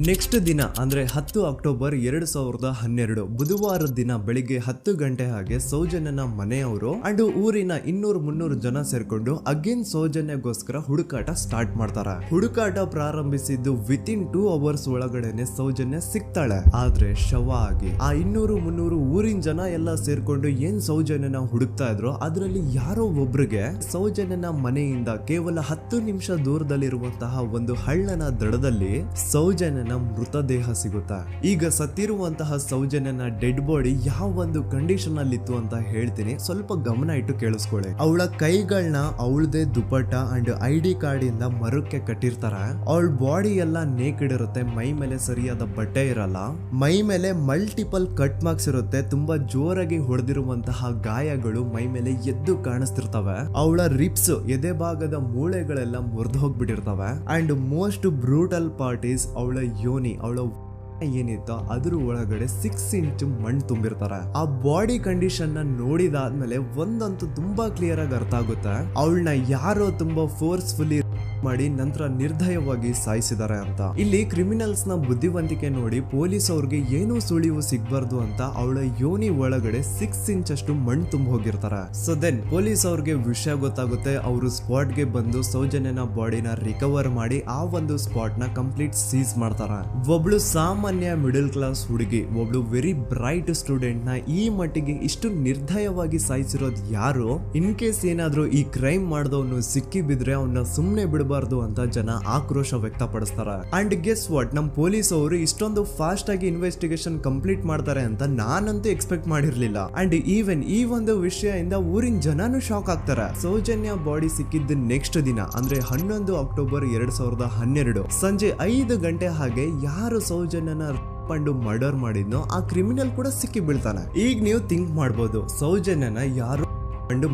ನೆಕ್ಸ್ಟ್ ದಿನ ಅಂದ್ರೆ 10 ಅಕ್ಟೋಬರ್ 2012 ಬುಧವಾರದ ದಿನ ಬೆಳಿಗ್ಗೆ 10 ಗಂಟೆ ಹಾಗೆ ಸೌಜನ್ಯನ ಮನೆಯವರು ಅಂಡ್ ಊರಿನ 200-300 ಜನ ಸೇರ್ಕೊಂಡು ಅಗೇನ್ ಸೌಜನ್ಯಗೋಸ್ಕರ ಹುಡುಕಾಟ ಸ್ಟಾರ್ಟ್ ಮಾಡ್ತಾರ. ಹುಡುಕಾಟ ಪ್ರಾರಂಭಿಸಿದ್ದು ವಿತಿನ್ 2 ಅವರ್ಸ್ ಒಳಗಡೆನೆ ಸೌಜನ್ಯ ಸಿಗ್ತಾಳೆ. ಆದ್ರೆ ಶವ ಆಗಿ ಆ 200-300 ಊರಿನ ಜನ ಎಲ್ಲ ಸೇರ್ಕೊಂಡು ಏನ್ ಸೌಜನ್ಯನ ಹುಡುಕ್ತಾ ಇದ್ರು, ಅದ್ರಲ್ಲಿ ಯಾರೋ ಒಬ್ರಿಗೆ ಸೌಜನ್ಯನ ಮನೆಯಿಂದ ಕೇವಲ 10 ನಿಮಿಷ ದೂರದಲ್ಲಿರುವಂತಹ ಒಂದು ಹಳ್ಳನ ದಡದಲ್ಲಿ ಸೌಜನ್ಯ ಮೃತದೇಹ ಸಿಗುತ್ತಾ. ಈಗ ಸತ್ತಿರುವಂತಹ ಸೌಜನ್ಯನ ಡೆಡ್ ಬಾಡಿ ಯಾವ ಒಂದು ಕಂಡೀಷನ್ ಅಲ್ಲಿ ಇತ್ತು ಅಂತ ಹೇಳ್ತೀನಿ, ಸ್ವಲ್ಪ ಗಮನ ಇಟ್ಟು ಕೇಳಿಸ್ಕೊಳ್ಳಿ. ಅವಳ ಕೈಗಳನ್ನ ಅವಳದೇ ದುಪಟ್ಟ ಅಂಡ್ ID ಕಾರ್ಡ್ ಇಂದ ಮರಕ್ಕೆ ಕಟ್ಟಿರ್ತಾರ. ಅವಳ ಬಾಡಿ ಎಲ್ಲ ನೇಕೆಡ್ ಇರುತ್ತೆ, ಮೈ ಮೇಲೆ ಸರಿಯಾದ ಬಟ್ಟೆ ಇರಲ್ಲ, ಮೈ ಮೇಲೆ ಮಲ್ಟಿಪಲ್ ಕಟ್ ಮಾರ್ಕ್ಸ್ ಇರುತ್ತೆ, ತುಂಬಾ ಜೋರಾಗಿ ಹೊಡೆದಿರುವಂತಹ ಗಾಯಗಳು ಮೈ ಮೇಲೆ ಎದ್ದು ಕಾಣಿಸ್ತಿರ್ತವೆ. ಅವಳ ರಿಪ್ಸ್ ಎದೆ ಭಾಗದ ಮೂಳೆಗಳೆಲ್ಲ ಮುರಿದು ಹೋಗ್ಬಿಟ್ಟಿರ್ತವೆ. And most brutal part is ಅವಳ ಯೋನಿ, ಅವಳ ಏನಿತ್ತು ಅದ್ರ ಒಳಗಡೆ 6 ಇಂಚ್ ಮಣ್ಣು ತುಂಬಿರ್ತಾರೆ. ಆ ಬಾಡಿ ಕಂಡೀಷನ್ ನ ನೋಡಿದಾದ್ಮೇಲೆ ಒಂದಂತೂ ತುಂಬಾ ಕ್ಲಿಯರ್ ಆಗಿ ಅರ್ಥ ಆಗುತ್ತೆ, ಅವಳನ್ನ ಯಾರೋ ತುಂಬಾ ಫೋರ್ಸ್ಫುಲಿ ಮಾಡಿ ನಂತರ ನಿರ್ದಯವಾಗಿ ಸಾಯಿಸಿದ್ದಾರೆ ಅಂತ. ಇಲ್ಲಿ ಕ್ರಿಮಿನಲ್ಸ್ ನ ಬುದ್ಧಿವಂತಿಕೆ ನೋಡಿ ಪೊಲೀಸ್ ಅವ್ರಿಗೆ ಏನೂ ಸುಳಿವು ಸಿಗ್ಬಾರ್ದು ಅಂತ ಅವಳ ಯೋನಿ ಒಳಗಡೆ 6 ಇಂಚ್ ಅಷ್ಟು ಮಣ್ಣು ತುಂಬ ಹೋಗಿರ್ತಾರೆ. ಸೊ ದೆನ್ ಪೊಲೀಸ್ ಅವ್ರಿಗೆ ವಿಷಯ ಗೊತ್ತಾಗುತ್ತೆ. ಅವರು ಸ್ಪಾಟ್ ಗೆ ಬಂದು ಸೌಜನ್ಯನ ಬಾಡಿನ ರಿಕವರ್ ಮಾಡಿ ಆ ಒಂದು ಸ್ಪಾಟ್ ನ ಕಂಪ್ಲೀಟ್ ಸೀಸ್ ಮಾಡ್ತಾರೆ. ಒಬ್ಳು ಸಾಮಾನ್ಯ ಮಿಡಲ್ ಕ್ಲಾಸ್ ಹುಡುಗಿ, ಒಬ್ಳು ವೆರಿ ಬ್ರೈಟ್ ಸ್ಟೂಡೆಂಟ್ ನ ಈ ಮಟ್ಟಿಗೆ ಇಷ್ಟು ನಿರ್ದಯವಾಗಿ ಸಾಯಿಸಿರೋದು ಯಾರು? ಇನ್ ಕೇಸ್ ಏನಾದ್ರೂ ಈ ಕ್ರೈಮ್ ಮಾಡಿದವನು ಸಿಕ್ಕಿ ಬಿದ್ರೆ ಅವನ್ನ ಸುಮ್ನೆ ಬಿಡಬಾರ್ದು ಅಂತ ಜನ ಆಕ್ರೋಶ ವ್ಯಕ್ತಪಡಿಸ್ತಾರೆ. ಅಂಡ್ ಗೆಸ್ ವಾಟ್, ನಮ್ ಪೊಲೀಸ್ ಅವರು ಇಷ್ಟೊಂದು ಫಾಸ್ಟ್ ಆಗಿ ಇನ್ವೆಸ್ಟಿಗೇಷನ್ ಕಂಪ್ಲೀಟ್ ಮಾಡ್ತಾರೆ ಅಂತ ನಾನಂತೂ ಎಕ್ಸ್ಪೆಕ್ಟ್ ಮಾಡಿರ್ಲಿಲ್ಲ. ಅಂಡ್ ಈವನ್ ಈ ಒಂದು ವಿಷಯದಿಂದ ಊರಿನ ಜನನು ಶಾಕ್ ಆಗ್ತಾರೆ. ಸೌಜನ್ಯ ಬಾಡಿ ಸಿಕ್ಕಿದ್ದ ನೆಕ್ಸ್ಟ್ ದಿನ ಅಂದ್ರೆ 11 ಅಕ್ಟೋಬರ್ 2012 ಸಂಜೆ 5 ಗಂಟೆ ಹಾಗೆ ಯಾರು ಸೌಜನ್ಯನ ಪಂಡು ಮರ್ಡರ್ ಮಾಡಿದ್ನೋ ಆ ಕ್ರಿಮಿನಲ್ ಕೂಡ ಸಿಕ್ಕಿ ಬೀಳ್ತಾನೆ. ಈಗ ನೀವು ಥಿಂಕ್ ಮಾಡ್ಬೋದು, ಸೌಜನ್ಯನ ಯಾರು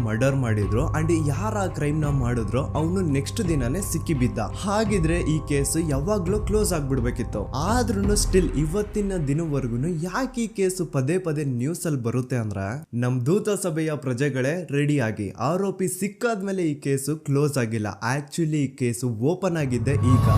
ಮರ್ಡರ್ ಮಾಡಿದ್ರು ಅಂಡ್ ಯಾರ ಕ್ರೈಮ್ ನ ಮಾಡಿದ್ರು ಅವನು ನೆಕ್ಸ್ಟ್ ದಿನಾನೇ ಸಿಕ್ಕಿ ಬಿದ್ದ. ಹಾಗಿದ್ರೆ ಈ ಕೇಸ್ ಯಾವಾಗ್ಲೂ ಕ್ಲೋಸ್ ಆಗ್ಬಿಡ್ಬೇಕಿತ್ತು. ಆದ್ರೂ ಸ್ಟಿಲ್ ಇವತ್ತಿನ ದಿನವರೆಗೂ ಯಾಕೆ ಈ ಕೇಸ್ ಪದೇ ಪದೇ ನ್ಯೂಸ್ ಅಲ್ಲಿ ಬರುತ್ತೆ ಅಂದ್ರೆ, ನಮ್ ದೂತ ಸಭೆಯ ಪ್ರಜೆಗಳೇ ರೆಡಿ ಆಗಿ, ಆರೋಪಿ ಸಿಕ್ಕಾದ್ಮೇಲೆ ಈ ಕೇಸು ಕ್ಲೋಸ್ ಆಗಿಲ್ಲ. ಆಕ್ಚುಲಿ ಈ ಕೇಸು ಓಪನ್ ಆಗಿದ್ದೆ ಈಗ.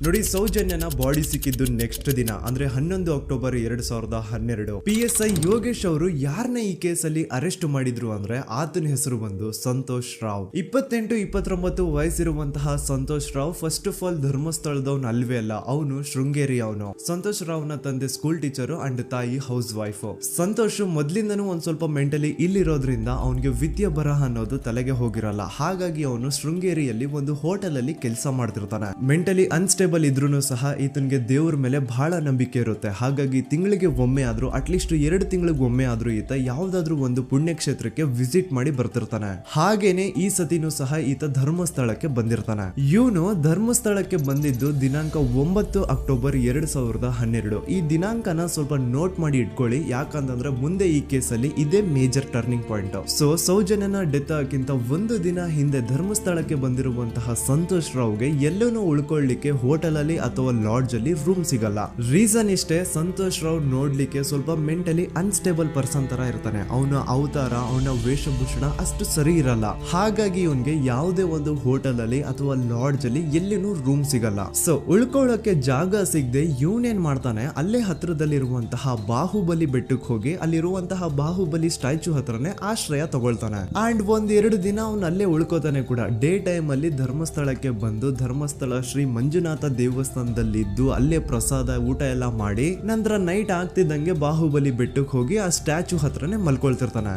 ನೋಡಿ, ಸೌಜನ್ಯನ ಬಾಡಿ ಸಿಕ್ಕಿದ್ದು ನೆಕ್ಸ್ಟ್ ದಿನ ಅಂದ್ರೆ 11 ಅಕ್ಟೋಬರ್ 2012. PSI ಯೋಗೇಶ್ ಅವರು ಯಾರನ್ನ ಈ ಕೇಸಲ್ಲಿ ಅರೆಸ್ಟ್ ಮಾಡಿದ್ರು ಅಂದ್ರೆ ಆತನ ಹೆಸರು ಬಂದು ಸಂತೋಷ್ ರಾವ್. 28-29 ವಯಸ್ಸಿರುವಂತಹ Santosh Rao first of all ಧರ್ಮಸ್ಥಳದವನು ಅಲ್ವೇ ಅಲ್ಲ, ಅವನು ಶೃಂಗೇರಿ. ಅವನು ಸಂತೋಷ್ ರಾವ್ ನ ತಂದೆ ಸ್ಕೂಲ್ ಟೀಚರ್ ಅಂಡ್ ತಾಯಿ ಹೌಸ್ ವೈಫ್. ಸಂತೋಷ್ ಮೊದ್ಲಿಂದನೂ ಒಂದ್ ಸ್ವಲ್ಪ ಮೆಂಟಲಿ ಇಲ್ಲಿರೋದ್ರಿಂದ ಅವನಿಗೆ ವಿದ್ಯೆ ಬರಹ ಅನ್ನೋದು ತಲೆಗೆ ಹೋಗಿರಲ್ಲ. ಹಾಗಾಗಿ ಅವನು ಶೃಂಗೇರಿಯಲ್ಲಿ ಒಂದು ಹೋಟೆಲ್ ಅಲ್ಲಿ ಕೆಲಸ ಮಾಡ್ತಿರ್ತಾನೆ. ಮೆಂಟಲಿ ಅನ್ಸ್ಟೇಬಲ್ ಇದ್ರೂ ಸಹ ಈತನಿಗೆ ದೇವ್ರ ಮೇಲೆ ಬಹಳ ನಂಬಿಕೆ ಇರುತ್ತೆ. ಹಾಗಾಗಿ ತಿಂಗಳಿಗೆ ಒಮ್ಮೆ ಆದ್ರೂ, ಅಟ್ಲೀಸ್ಟ್ 2 ತಿಂಗಳಿಗೆ ಒಮ್ಮೆ ಆದ್ರೂ ಈತ ಯಾವ್ದಾದ್ರು ಒಂದು ಪುಣ್ಯಕ್ಷೇತ್ರಕ್ಕೆ ವಿಸಿಟ್ ಮಾಡಿ ಬರ್ತಿರ್ತಾನೆ. ಹಾಗೇನೆ ಈ ಸತಿನೂ ಸಹ ಈತ ಧರ್ಮಸ್ಥಳಕ್ಕೆ ಬಂದಿರ್ತಾನೆ. ಇವನು ಧರ್ಮಸ್ಥಳಕ್ಕೆ ಬಂದಿದ್ದು ದಿನಾಂಕ 9 ಅಕ್ಟೋಬರ್ 2012. ಈ ದಿನಾಂಕನ ಸ್ವಲ್ಪ ನೋಟ್ ಮಾಡಿ ಇಟ್ಕೊಳ್ಳಿ, ಯಾಕಂತಂದ್ರೆ ಮುಂದೆ ಈ ಕೇಸಲ್ಲಿ ಇದೇ ಮೇಜರ್ ಟರ್ನಿಂಗ್ ಪಾಯಿಂಟ್. ಸೊ ಸೌಜನ್ಯನ ಡೆತ್ ಆಗಿಂತ ಒಂದು ದಿನ ಹಿಂದೆ ಧರ್ಮಸ್ಥಳಕ್ಕೆ ಬಂದಿರುವಂತಹ ಸಂತೋಷ್ ರಾವ್ಗೆ ಎಲ್ಲೂ ಉಳ್ಕೊಳ್ಳಿಕ್ಕೆ ಹೋಟೆಲ್ ಅಲ್ಲಿ ಅಥವಾ ಲಾಡ್ಜ್ ಅಲ್ಲಿ ರೂಮ್ ಸಿಗಲ್ಲ. ರೀಸನ್ ಇಷ್ಟೇ, ಸಂತೋಷ್ ರಾವ್ ನೋಡ್ಲಿಕ್ಕೆ ಸ್ವಲ್ಪ ಮೆಂಟಲಿ ಅನ್ಸ್ಟೇಬಲ್ ಪರ್ಸನ್ ತರ ಇರ್ತಾನೆ. ಅವನ ಅವತಾರ, ಅವನ ವೇಷಭೂಷಣ ಅಷ್ಟು ಸರಿ ಇರಲ್ಲ. ಹಾಗಾಗಿ ಇವನ್ಗೆ ಯಾವುದೇ ಒಂದು ಹೋಟೆಲ್ ಅಲ್ಲಿ ಅಥವಾ ಲಾಡ್ಜ್ ಅಲ್ಲಿ ಎಲ್ಲಿನೂ ರೂಮ್ ಸಿಗಲ್ಲ. ಸೊ ಉಳ್ಕೊಳ್ಳೋಕೆ ಜಾಗ ಸಿಗದೆ ಇವನೇನ್ ಮಾಡ್ತಾನೆ, ಅಲ್ಲೇ ಹತ್ರದಲ್ಲಿರುವಂತಹ ಬಾಹುಬಲಿ ಬೆಟ್ಟಕ್ಕೆ ಹೋಗಿ ಅಲ್ಲಿರುವಂತಹ ಬಾಹುಬಲಿ ಸ್ಟ್ಯಾಚು ಹತ್ರನೇ ಆಶ್ರಯ ತಗೊಳ್ತಾನೆ. ಅಂಡ್ 1-2 ದಿನ ಅವನು ಅಲ್ಲೇ ಉಳ್ಕೋತಾನೆ ಕೂಡ. ಡೇ ಟೈಮ್ ಅಲ್ಲಿ ಧರ್ಮಸ್ಥಳಕ್ಕೆ ಬಂದು ಧರ್ಮಸ್ಥಳ ಶ್ರೀ ಮಂಜುನಾಥ ದೇವಸ್ಥಾನದಲ್ಲಿದ್ದು ಅಲ್ಲೇ ಪ್ರಸಾದ ಊಟ ಎಲ್ಲ ಮಾಡಿ ನಂತರ ನೈಟ್ ಆಗ್ತಿದ್ದಂಗೆ ಬಾಹುಬಲಿ ಬೆಟ್ಟಕ್ಕೆ ಹೋಗಿ ಆ ಸ್ಟ್ಯಾಚು ಹತ್ರನೇ ಮಲ್ಕೊಳ್ತಿರ್ತಾನೆ.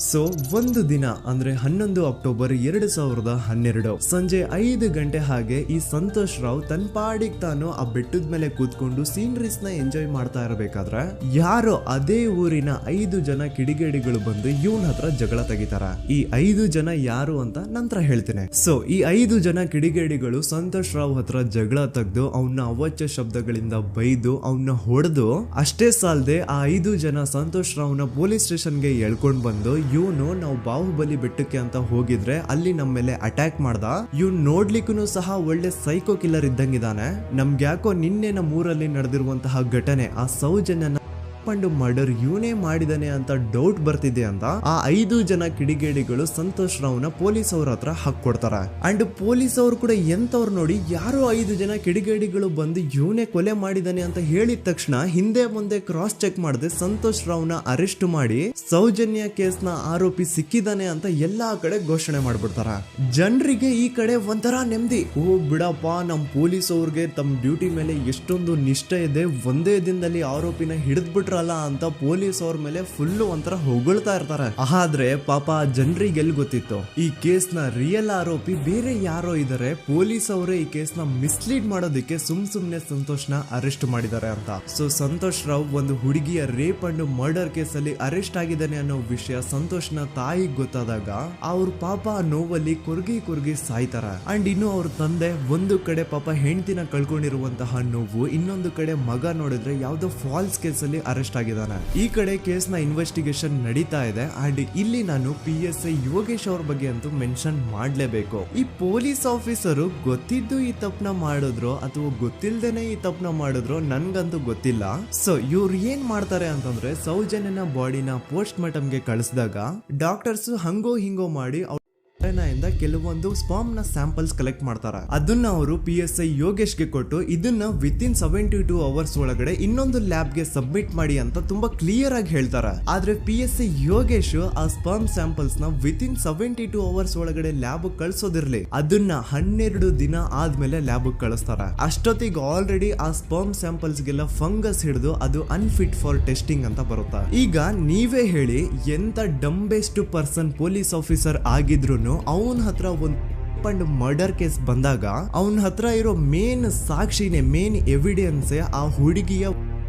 ಸೊ ಒಂದು ದಿನ ಅಂದ್ರೆ 11 ಅಕ್ಟೋಬರ್ 2012 ಸಂಜೆ 5 ಗಂಟೆ ಹಾಗೆ ಈ ಸಂತೋಷ್ ರಾವ್ ತನ್ನ ಪಾಡಿಗೆ ತಾನು ಆ ಬೆಟ್ಟದ ಮೇಲೆ ಕೂತ್ಕೊಂಡು ಸೀನರೀಸ್ ನ ಎಂಜಾಯ್ ಮಾಡ್ತಾ ಇರಬೇಕಾದ್ರೆ ಯಾರೋ ಅದೇ ಊರಿನ 5 ಜನ ಕಿಡಿಗೇಡಿಗಳು ಬಂದು ಇವನ್ ಹತ್ರ ಜಗಳ ತೆಗಿತಾರ. ಈ 5 ಜನ ಯಾರು ಅಂತ ನಂತರ ಹೇಳ್ತೀನಿ. ಸೊ ಈ 5 ಜನ ಕಿಡಿಗೇಡಿಗಳು ಸಂತೋಷ್ ರಾವ್ ಹತ್ರ ಜಗಳ ತೆಗೆದು ಅವನ್ನ ಅವಾಚ್ಯ ಶಬ್ದಗಳಿಂದ ಬೈದು ಅವನ್ನ ಹೊಡೆದು, ಅಷ್ಟೇ ಸಾಲದೆ ಆ 5 ಜನ ಸಂತೋಷ್ ರಾವ್ನ ಪೊಲೀಸ್ ಸ್ಟೇಷನ್ಗೆ ಎಳ್ಕೊಂಡ್ ಬಂದು ಇವನು ನಾವು ಬಾಹುಬಲಿ ಬೆಟ್ಟಕ್ಕೆ ಅಂತ ಹೋಗಿದ್ರೆ ಅಲ್ಲಿ ನಮ್ಮ ಮೇಲೆ ಅಟ್ಯಾಕ್ ಮಾಡ್ದ, ಇವ್ನು ನೋಡ್ಲಿಕ್ಕೂ ಸಹ ಒಳ್ಳೆ ಸೈಕೋ ಕಿಲ್ಲರ್ ಇದ್ದಂಗಿದಾನೆ, ನಮ್ಗೆ ಯಾಕೋ ನಿನ್ನೆ ನಮ್ಮ ಊರಲ್ಲಿ ನಡೆದಿರುವಂತಹ ಘಟನೆ ಆ ಸೌಜನ್ಯನ ಪಂಡು ಮರ್ಡರ್ ಇವನೇ ಮಾಡಿದಾನೆ ಅಂತ ಡೌಟ್ ಬರ್ತಿದೆ ಅಂತ ಆ 5 ಜನ ಕಿಡಿಗೇಡಿಗಳು ಸಂತೋಷ್ ರಾವ್ನ ಪೊಲೀಸ್ ಅವ್ರ ಹತ್ರ ಹಾಕೊಡ್ತಾರ. ಅಂಡ್ ಪೊಲೀಸ್ ಅವ್ರು ಕೂಡ ಎಂತವ್ರು ನೋಡಿ, ಯಾರೋ 5 ಜನ ಕಿಡಿಗೇಡಿಗಳು ಬಂದು ಇವನೇ ಕೊಲೆ ಮಾಡಿದಾನೆ ಅಂತ ಹೇಳಿದ ತಕ್ಷಣ ಹಿಂದೆ ಮುಂದೆ ಕ್ರಾಸ್ ಚೆಕ್ ಮಾಡದೆ ಸಂತೋಷ್ ರಾವ್ನ ಅರೆಸ್ಟ್ ಮಾಡಿ ಸೌಜನ್ಯ ಕೇಸ್ನ ಆರೋಪಿ ಸಿಕ್ಕಿದಾನೆ ಅಂತ ಎಲ್ಲಾ ಕಡೆ ಘೋಷಣೆ ಮಾಡ್ಬಿಡ್ತಾರ. ಜನರಿಗೆ ಈ ಕಡೆ ಒಂಥರ ನೆಮ್ಮದಿ, ಓ ಬಿಡಪ್ಪ ನಮ್ ಪೊಲೀಸ್ ಅವ್ರಿಗೆ ತಮ್ಮ ಡ್ಯೂಟಿ ಮೇಲೆ ಎಷ್ಟೊಂದು ನಿಷ್ಠೆ ಇದೆ, ಒಂದೇ ದಿನದಲ್ಲಿ ಆರೋಪಿನ ಹಿಡಿದ್ಬಿಟ್ರಲ್ಲ ಅಂತ ಪೊಲೀಸ್ ಅವ್ರ ಮೇಲೆ ಫುಲ್ ಒಂಥರ ಹೊಗಳ್ತಾ ಇರ್ತಾರೆ. ಆದ್ರೆ ಪಾಪ ಜನರಿಗೆ ಎಲ್ಲಿ ಗೊತ್ತಿತ್ತು ಈ ಕೇಸ್ ನ ರಿಯಲ್ ಆರೋಪಿ ಬೇರೆ ಯಾರೋ ಇದಾರೆ, ಪೊಲೀಸ್ ಅವರೇ ಈ ಕೇಸ್ ನ ಮಿಸ್ಲೀಡ್ ಮಾಡೋದಕ್ಕೆ ಸುಮ್ನೆ ಸಂತೋಷ್ ನ ಅರೆಸ್ಟ್ ಮಾಡಿದ್ದಾರೆ ಅಂತ. ಸೊ ಸಂತೋಷ್ ರಾವ್ ಒಂದು ಹುಡುಗಿಯ ರೇಪ್ ಅಂಡ್ ಮರ್ಡರ್ ಕೇಸ್ ಅಲ್ಲಿ ಅರೆಸ್ಟ್ ಆಗಿದ್ದಾನೆ ಅನ್ನೋ ವಿಷಯ ಸಂತೋಷ್ ನ ತಾಯಿಗೆ ಗೊತ್ತಾದಾಗ ಅವ್ರ ಪಾಪ ನೋವಲ್ಲಿ ಕುರ್ಗಿ ಸಾಯ್ತಾರ. ಅಂಡ್ ಇನ್ನು ಅವ್ರ ತಂದೆ ಒಂದು ಕಡೆ ಪಾಪ ಹೆಂಡತಿನ ಕಳ್ಕೊಂಡಿರುವಂತಹ ನೋವು, ಇನ್ನೊಂದು ಕಡೆ ಮಗ ನೋಡಿದ್ರೆ ಯಾವ್ದೋ ಫಾಲ್ಸ್ ಕೇಸ್ ಅಲ್ಲಿ ಅರೆಸ್ಟ್ ಆಗಿದ್ದಾನೆ. ಈ ಕಡೆ ಕೇಸ್ ನ ಇನ್ವೆಸ್ಟಿಗೇಷನ್ ನಡೀತಾ ಇದೆ. ಅಂಡ್ ಇಲ್ಲಿ ನಾನು PSI ಯೋಗೇಶ್ ಅವ್ರ ಬಗ್ಗೆ ಅಂತೂ ಮೆನ್ಷನ್ ಮಾಡ್ಲೇಬೇಕು. ಈ ಪೊಲೀಸ್ ಆಫೀಸರು ಗೊತ್ತಿದ್ದು ಈ ತಪ್ಪನ ಮಾಡಿದ್ರು ಅಥವಾ ಗೊತ್ತಿಲ್ದೇನೆ ಈ ತಪ್ಪನ ಮಾಡಿದ್ರು ನನ್ಗಂತೂ ಗೊತ್ತಿಲ್ಲ. ಸೊ ಇವ್ರು ಏನ್ ಮಾಡ್ತಾರೆ ಅಂತಂದ್ರೆ, ಸೌಜನ್ಯನ ಬಾಡಿನ ಪೋಸ್ಟ್ ಮಾರ್ಟಮ್ ಗೆ ಕಳಿಸಿದಾಗ ಡಾಕ್ಟರ್ಸ್ ಹಂಗೋ ಹಿಂಗೋ ಮಾಡಿ ಇಂದ ಕೆಲವೊಂದು ಸ್ಪರ್ಮ್ ನ ಸ್ಯಾಂಪಲ್ಸ್ ಕಲೆಕ್ಟ್ ಮಾಡ್ತಾರೆ. ಅದನ್ನ ಅವರು PSI ಯೋಗೇಶ್ಗೆ ಕೊಟ್ಟು ಇದನ್ನ ವಿತಿನ್ 72 ಅವರ್ಸ್ ಒಳಗಡೆ ಇನ್ನೊಂದು ಲ್ಯಾಬ್ ಗೆ ಸಬ್ಮಿಟ್ ಮಾಡಿ ಅಂತ ತುಂಬಾ ಕ್ಲಿಯರ್ ಆಗಿ ಹೇಳ್ತಾರೆ. ಆದ್ರೆ PSI ಯೋಗೇಶ್ ಆ ಸ್ಪರ್ಮ್ ಸ್ಯಾಂಪಲ್ಸ್ ನ ವಿತಿನ್ 72 ಅವರ್ಸ್ ಒಳಗಡೆ ಲ್ಯಾಬ್ ಕಳ್ಸೋದಿರ್ಲಿ, ಅದನ್ನ 12 ದಿನ ಆದ್ಮೇಲೆ ಲ್ಯಾಬ್ ಕಳಿಸ್ತಾರೆ. ಅಷ್ಟೊತ್ತಿಗೆ ಆಲ್ರೆಡಿ ಆ ಸ್ಪರ್ಮ್ ಸ್ಯಾಂಪಲ್ಸ್ ಗೆಲ್ಲ ಫಂಗಸ್ ಹಿಡಿದು ಅದು ಅನ್ಫಿಟ್ ಫಾರ್ ಟೆಸ್ಟಿಂಗ್ ಅಂತ ಬರುತ್ತೆ. ಈಗ ನೀವೇ ಹೇಳಿ, ಎಂತ ಡಂಬೆಸ್ಟ್ ಪರ್ಸನ್ ಪೊಲೀಸ್ ಆಫೀಸರ್ ಆಗಿದ್ರು ಅವನ ಹತ್ರ ಒಂದು ಮರ್ಡರ್ ಕೇಸ್ ಬಂದಾಗ ಅವನ ಹತ್ರ ಇರೋ ಮೇನ್ ಸಾಕ್ಷಿನೇ, ಮೇನ್ ಎವಿಡೆನ್ಸ್ ಆ ಹುಡುಗಿಯ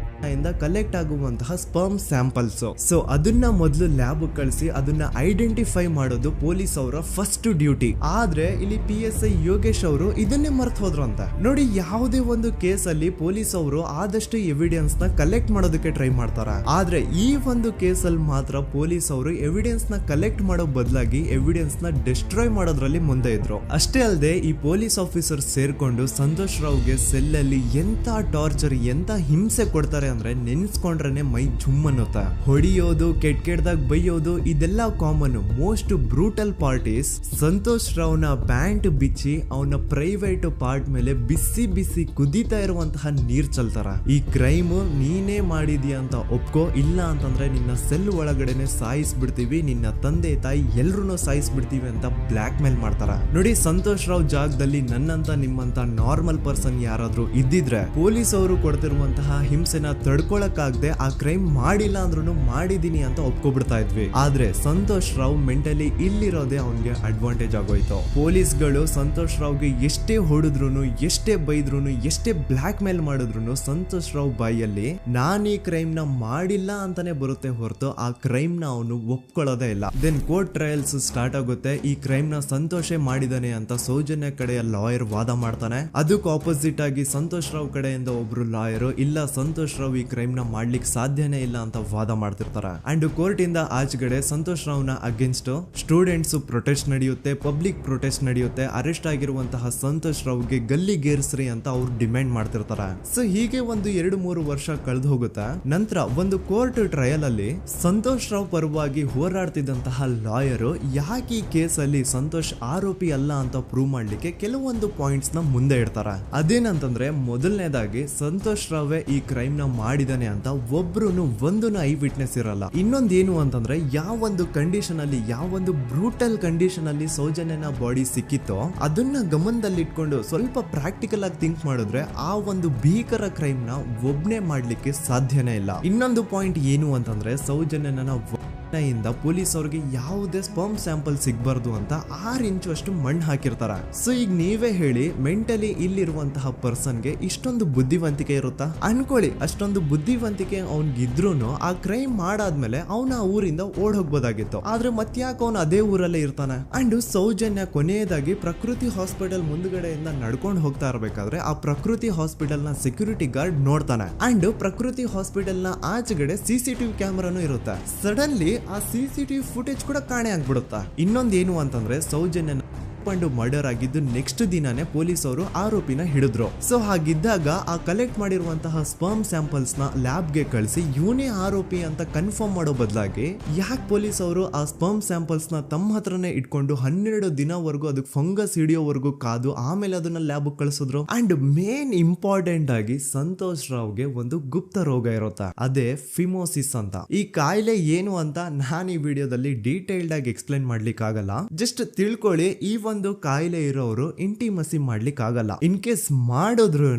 ಇಂದ ಕಲೆಕ್ಟ್ ಆಗುವಂತಹ ಸ್ಪರ್ಮ್ ಸ್ಯಾಂಪಲ್ಸ್. ಸೊ ಅದನ್ನ ಮೊದಲು ಲ್ಯಾಬ್ ಕಳಿಸಿ ಅದನ್ನ ಐಡೆಂಟಿಫೈ ಮಾಡೋದು ಪೊಲೀಸ್ ಅವರ ಫಸ್ಟ್ ಡ್ಯೂಟಿ. ಆದ್ರೆ ಇಲ್ಲಿ PSI ಯೋಗೇಶ್ ಅವರು ಇದನ್ನೇ ಮರ್ತು ಹೋದ್ರು ಅಂತ ನೋಡಿ. ಯಾವುದೇ ಒಂದು ಕೇಸ್ ಅಲ್ಲಿ ಪೊಲೀಸ್ ಅವರು ಆದಷ್ಟು ಎವಿಡೆನ್ಸ್ ನ ಕಲೆಕ್ಟ್ ಮಾಡೋದಕ್ಕೆ ಟ್ರೈ ಮಾಡ್ತಾರೆ. ಆದ್ರೆ ಈ ಒಂದು ಕೇಸ್ ಅಲ್ಲಿ ಮಾತ್ರ ಪೊಲೀಸ್ ಅವರು ಎವಿಡೆನ್ಸ್ ನ ಕಲೆಕ್ಟ್ ಮಾಡೋ ಬದಲಾಗಿ ಎವಿಡೆನ್ಸ್ ನ ಡಿಸ್ಟ್ರಾಯ್ ಮಾಡೋದ್ರಲ್ಲಿ ಮುಂದೆ ಇದ್ರು. ಅಷ್ಟೇ ಅಲ್ಲದೆ ಈ ಪೊಲೀಸ್ ಆಫೀಸರ್ ಸೇರ್ಕೊಂಡು ಸಂತೋಷ್ ರಾವ್ಗೆ ಸೆಲ್ ಅಲ್ಲಿ ಎಂತ ಟಾರ್ಚರ್, ಎಂತ ಹಿಂಸೆ ಕೊಡ್ತಾರೆ ಅಂದ್ರೆ ನೆನ್ಸ್ಕೊಂಡ್ರೆ ಮೈ ಜುಮ್ ಅನ್ನುತ್ತ. ಹೊಡಿಯೋದು, ಕೆಟ್ಟದಾಗ ಬೈಯೋದು, ಇದೆಲ್ಲ common. Most brutal parties Santosh ರಾವ್ನ ಪ್ಯಾಂಟ್ ಬಿಚ್ಚಿ ಅವನ ಪ್ರೈವೇಟ್ ಪಾರ್ಟ್ ಮೇಲೆ ಬಿಸಿ ಬಿಸಿ ಕುದೀತಾ ಇರುವಂತಹ ನೀರ್ ಚಲ್ತಾರ. ಈ ಕ್ರೈಮ್ ನೀನೇ ಮಾಡಿದ್ಯಾ ಅಂತ ಒಪ್ಕೋ, ಇಲ್ಲ ಅಂತಂದ್ರೆ ನಿನ್ನ ಸೆಲ್ ಒಳಗಡೆನೆ ಸಾಯಿಸ್ಬಿಡ್ತೀವಿ, ನಿನ್ನ ತಂದೆ ತಾಯಿ ಎಲ್ರು ಸಾಯಿಸ್ಬಿಡ್ತೀವಿ ಅಂತ ಬ್ಲಾಕ್ ಮೇಲ್ ಮಾಡ್ತಾರ. ನೋಡಿ, ಸಂತೋಷ್ ರಾವ್ ಜಾಗದಲ್ಲಿ ನನ್ನಂತ ನಿಮ್ಮಂತ ನಾರ್ಮಲ್ ಪರ್ಸನ್ ಯಾರಾದ್ರೂ ಇದ್ದಿದ್ರೆ ಪೊಲೀಸ್ ಅವರು ಕೊಡ್ತಿರುವಂತಹ ಹಿಂಸೆನ ತಡ್ಕೊಳಕ್ಕಾಗದೆ ಆ ಕ್ರೈಮ್ ಮಾಡಿಲ್ಲ ಅಂದ್ರೂ ಮಾಡಿದೀನಿ ಅಂತ ಒಪ್ಕೊಬಿಡ್ತಾ ಇದ್ವಿ. ಆದ್ರೆ ಸಂತೋಷ್ ರಾವ್ ಮೆಂಟಲಿ ಇಲ್ಲಿರೋದೇ ಅವನ್ಗೆ ಅಡ್ವಾಂಟೇಜ್ ಆಗೋಯ್ತು. ಪೊಲೀಸ್ಗಳು ಸಂತೋಷ್ ರಾವ್ಗೆ ಎಷ್ಟೇ ಹೊಡೆದ್ರು, ಎಷ್ಟೇ ಬೈದ್ರು, ಎಷ್ಟೇ ಬ್ಲಾಕ್ ಮೇಲ್ ಮಾಡಿದ್ರು ಸಂತೋಷ್ ರಾವ್ ಬಾಯಲ್ಲಿ ನಾನ್ ಈ ಕ್ರೈಮ್ ನ ಮಾಡಿಲ್ಲ ಅಂತಾನೆ ಬರುತ್ತೆ ಹೊರತು ಆ ಕ್ರೈಮ್ ನ ಅವನು ಒಪ್ಕೊಳ್ಳೋದೇ ಇಲ್ಲ. ದೆನ್ ಕೋರ್ಟ್ ಟ್ರಯಲ್ಸ್ ಸ್ಟಾರ್ಟ್ ಆಗುತ್ತೆ. ಈ ಕ್ರೈಮ್ ನ ಸಂತೋಷೇ ಮಾಡಿದಾನೆ ಅಂತ ಸೌಜನ್ಯ ಕಡೆಯ ಲಾಯರ್ ವಾದ ಮಾಡ್ತಾನೆ. ಅದಕ್ಕೆ ಆಪೋಸಿಟ್ ಆಗಿ ಸಂತೋಷ್ ರಾವ್ ಕಡೆಯಿಂದ ಒಬ್ರು ಲಾಯರ್ ಇಲ್ಲ, ಸಂತೋಷ್ ರಾವ್ ಈ ಕ್ರೈಮ್ ನ ಮಾಡ್ಲಿಕ್ಕೆ ಸಾಧ್ಯನೇ ಇಲ್ಲ ಅಂತ ವಾದ ಮಾಡ್ತಿರ್ತಾರೆ. ಅಂಡ್ ಕೋರ್ಟ್ ಇಂದ ಆಚೆಗಡೆ ಸಂತೋಷ್ ರಾವ್ ನ ಅಗೇನ್ಸ್ಟ್ ಸ್ಟೂಡೆಂಟ್ಸ್ ಪ್ರೊಟೆಸ್ಟ್ ನಡೆಯುತ್ತೆ, ಪಬ್ಲಿಕ್ ಪ್ರೊಟೆಸ್ಟ್ ನಡೆಯುತ್ತೆ. ಅರೆಸ್ಟ್ ಆಗಿರುವಂತಹ ಸಂತೋಷ್ ರಾವ್ಗೆ ಗಲ್ಲಿಗೇರಿಸ್ರಿ ಅಂತ ಅವ್ರು ಡಿಮ್ಯಾಂಡ್ ಮಾಡ್ತಿರ್ತಾರೆ. ಸೊ ಹೀಗೆ ಒಂದು 2-3 ವರ್ಷ ಕಳೆದು ಹೋಗುತ್ತೆ. ನಂತರ ಒಂದು ಕೋರ್ಟ್ ಟ್ರಯಲ್ ಅಲ್ಲಿ ಸಂತೋಷ್ ರಾವ್ ಪರವಾಗಿ ಹೋರಾಡ್ತಿದ್ದಂತಹ ಲಾಯರ್ ಯಾಕೆ ಈ ಕೇಸ್ ಅಲ್ಲಿ ಸಂತೋಷ್ ಆರೋಪಿ ಅಲ್ಲ ಅಂತ ಪ್ರೂವ್ ಮಾಡ್ಲಿಕ್ಕೆ ಕೆಲವೊಂದು ಪಾಯಿಂಟ್ಸ್ ನ ಮುಂದೆ ಇಡ್ತಾರೆ. ಅದೇನಂತಂದ್ರೆ, ಮೊದಲನೇದಾಗಿ ಸಂತೋಷ್ ರಾವ್ ಈ ಕ್ರೈಮ್ ನ ಮಾಡಿದಾನೆ ಅಂತ ಒಬ್ರು ಒಂದು ಐ ವಿಟ್ನೆಸ್ ಇರಲ್ಲ. ಇನ್ನೊಂದೇನು ಅಂತಂದ್ರೆ, ಯಾವೊಂದು ಕಂಡೀಷನ್ ಅಲ್ಲಿ, ಯಾವೊಂದು ಬ್ರೂಟಲ್ ಕಂಡೀಷನ್ ಅಲ್ಲಿ ಸೌಜನ್ಯನ ಬಾಡಿ ಸಿಕ್ಕಿತ್ತೋ ಅದನ್ನ ಗಮನದಲ್ಲಿಟ್ಕೊಂಡು ಸ್ವಲ್ಪ ಪ್ರಾಕ್ಟಿಕಲ್ ಆಗಿ ಥಿಂಕ್ ಮಾಡಿದ್ರೆ ಆ ಒಂದು ಭೀಕರ ಕ್ರೈಮ್ ನ ಒಬ್ನೇ ಮಾಡ್ಲಿಕ್ಕೆ ಸಾಧ್ಯನೇ ಇಲ್ಲ. ಇನ್ನೊಂದು ಪಾಯಿಂಟ್ ಏನು ಅಂತಂದ್ರೆ, ಸೌಜನ್ಯನ ಇಂದ ಪೊಲೀಸ್ ಅವ್ರಿಗೆ ಯಾವುದೇ ಸ್ಪರ್ಮ್ ಸ್ಯಾಂಪಲ್ ಸಿಗ್ಬಾರ್ದು ಅಂತ 6 ಇಂಚು ಅಷ್ಟು ಮಣ್ಣು ಹಾಕಿರ್ತಾರ. ಸೊ ಈಗ ನೀವೇ ಹೇಳಿ, ಮೆಂಟಲಿ ಇಲ್ಲಿರುವಂತಹ ಪರ್ಸನ್ಗೆ ಇಷ್ಟೊಂದು ಬುದ್ಧಿವಂತಿಕೆ ಇರುತ್ತಾ ಅನ್ಕೊಳ್ಳಿ. ಅಷ್ಟೊಂದು ಬುದ್ಧಿವಂತಿಕೆ ಅವ್ನಿಗಿದ್ರೂನು ಆ ಕ್ರೈಮ್ ಮಾಡಾದ್ಮೇಲೆ ಅವನ ಊರಿಂದ ಓಡ್ ಹೋಗ್ಬೋದಾಗಿತ್ತು. ಆದ್ರೆ ಮತ್ತ್ಯಾಕೆ ಅವನು ಅದೇ ಊರಲ್ಲೇ ಇರ್ತಾನೆ. ಅಂಡ್ ಸೌಜನ್ಯ ಕೊನೆಯದಾಗಿ ಪ್ರಕೃತಿ ಹಾಸ್ಪಿಟಲ್ ಮುಂದ್ಗಡೆಯಿಂದ ನಡ್ಕೊಂಡು ಹೋಗ್ತಾ ಇರ್ಬೇಕಾದ್ರೆ ಆ ಪ್ರಕೃತಿ ಹಾಸ್ಪಿಟಲ್ ನ ಸೆಕ್ಯೂರಿಟಿ ಗಾರ್ಡ್ ನೋಡ್ತಾನೆ. ಅಂಡ್ ಪ್ರಕೃತಿ ಹಾಸ್ಪಿಟಲ್ ನ ಆಚೆಗಡೆ CCTV ಕ್ಯಾಮರಾನು ಇರುತ್ತೆ. ಸಡನ್ಲಿ ಆ CCTV ಫುಟೇಜ್ ಕೂಡ ಕಾಣೆ ಆಗ್ಬಿಡುತ್ತಾ. ಇನ್ನೊಂದೇನು ಅಂತಂದ್ರೆ, ಸೌಜನ್ಯನ ಮರ್ಡರ್ ಆಗಿದ್ದು ನೆಕ್ಸ್ಟ್ ದಿನಾನೇ ಪೊಲೀಸ್ ಅವರು ಆರೋಪಿನ ಹಿಡಿದ್ರು. ಸೊ ಹಾಗಿದ್ದಾಗ ಆ ಕಲೆಕ್ಟ್ ಮಾಡಿರುವಂತಹ ಸ್ಪರ್ಮ್ ಸ್ಯಾಂಪಲ್ಸ್ ನ ಲ್ಯಾಬ್ ಗೆ ಕಳಿಸಿ ಇವನೇ ಆರೋಪಿ ಅಂತ ಕನ್ಫರ್ಮ್ ಮಾಡೋ ಬದಲಾಗಿ ಯಾಕೆ ಪೊಲೀಸ್ ಅವರು ಆ ಸ್ಪರ್ಮ್ ಸ್ಯಾಂಪಲ್ಸ್ ನ ತಮ್ಮ ಹತ್ರನೇ ಇಟ್ಕೊಂಡು 12 ದಿನವರೆಗೂ ಅದಕ್ಕೆ ಫಂಗಸ್ ಹಿಡಿಯೋವರೆಗೂ ಕಾದು ಆಮೇಲೆ ಅದನ್ನ ಲ್ಯಾಬ್ ಕಳಿಸಿದ್ರು. ಅಂಡ್ ಮೇನ್ ಇಂಪಾರ್ಟೆಂಟ್ ಆಗಿ ಸಂತೋಷ್ ರಾವ್ಗೆ ಒಂದು ಗುಪ್ತ ರೋಗ ಇರುತ್ತೆ, ಅದೇ ಫಿಮೋಸಿಸ್ ಅಂತ. ಈ ಕಾಯಿಲೆ ಏನು ಅಂತ ನಾನು ಈ ವಿಡಿಯೋದಲ್ಲಿ ಡೀಟೇಲ್ಡ್ ಆಗಿ ಎಕ್ಸ್ಪ್ಲೈನ್ ಮಾಡ್ಲಿಕ್ಕೆ ಆಗಲ್ಲ. ಜಸ್ಟ್ ತಿಳ್ಕೊಳ್ಳಿ, ಈ ಒಂದು ಕಾಯಿಲೆ ಇರೋರು ಇಂಟಿಮಸಿ ಮಾಡ್ಲಿಕ್ಕೆ ಆಗಲ್ಲ. ಇನ್ ಕೇಸ್ ಮಾಡಿದ್ರು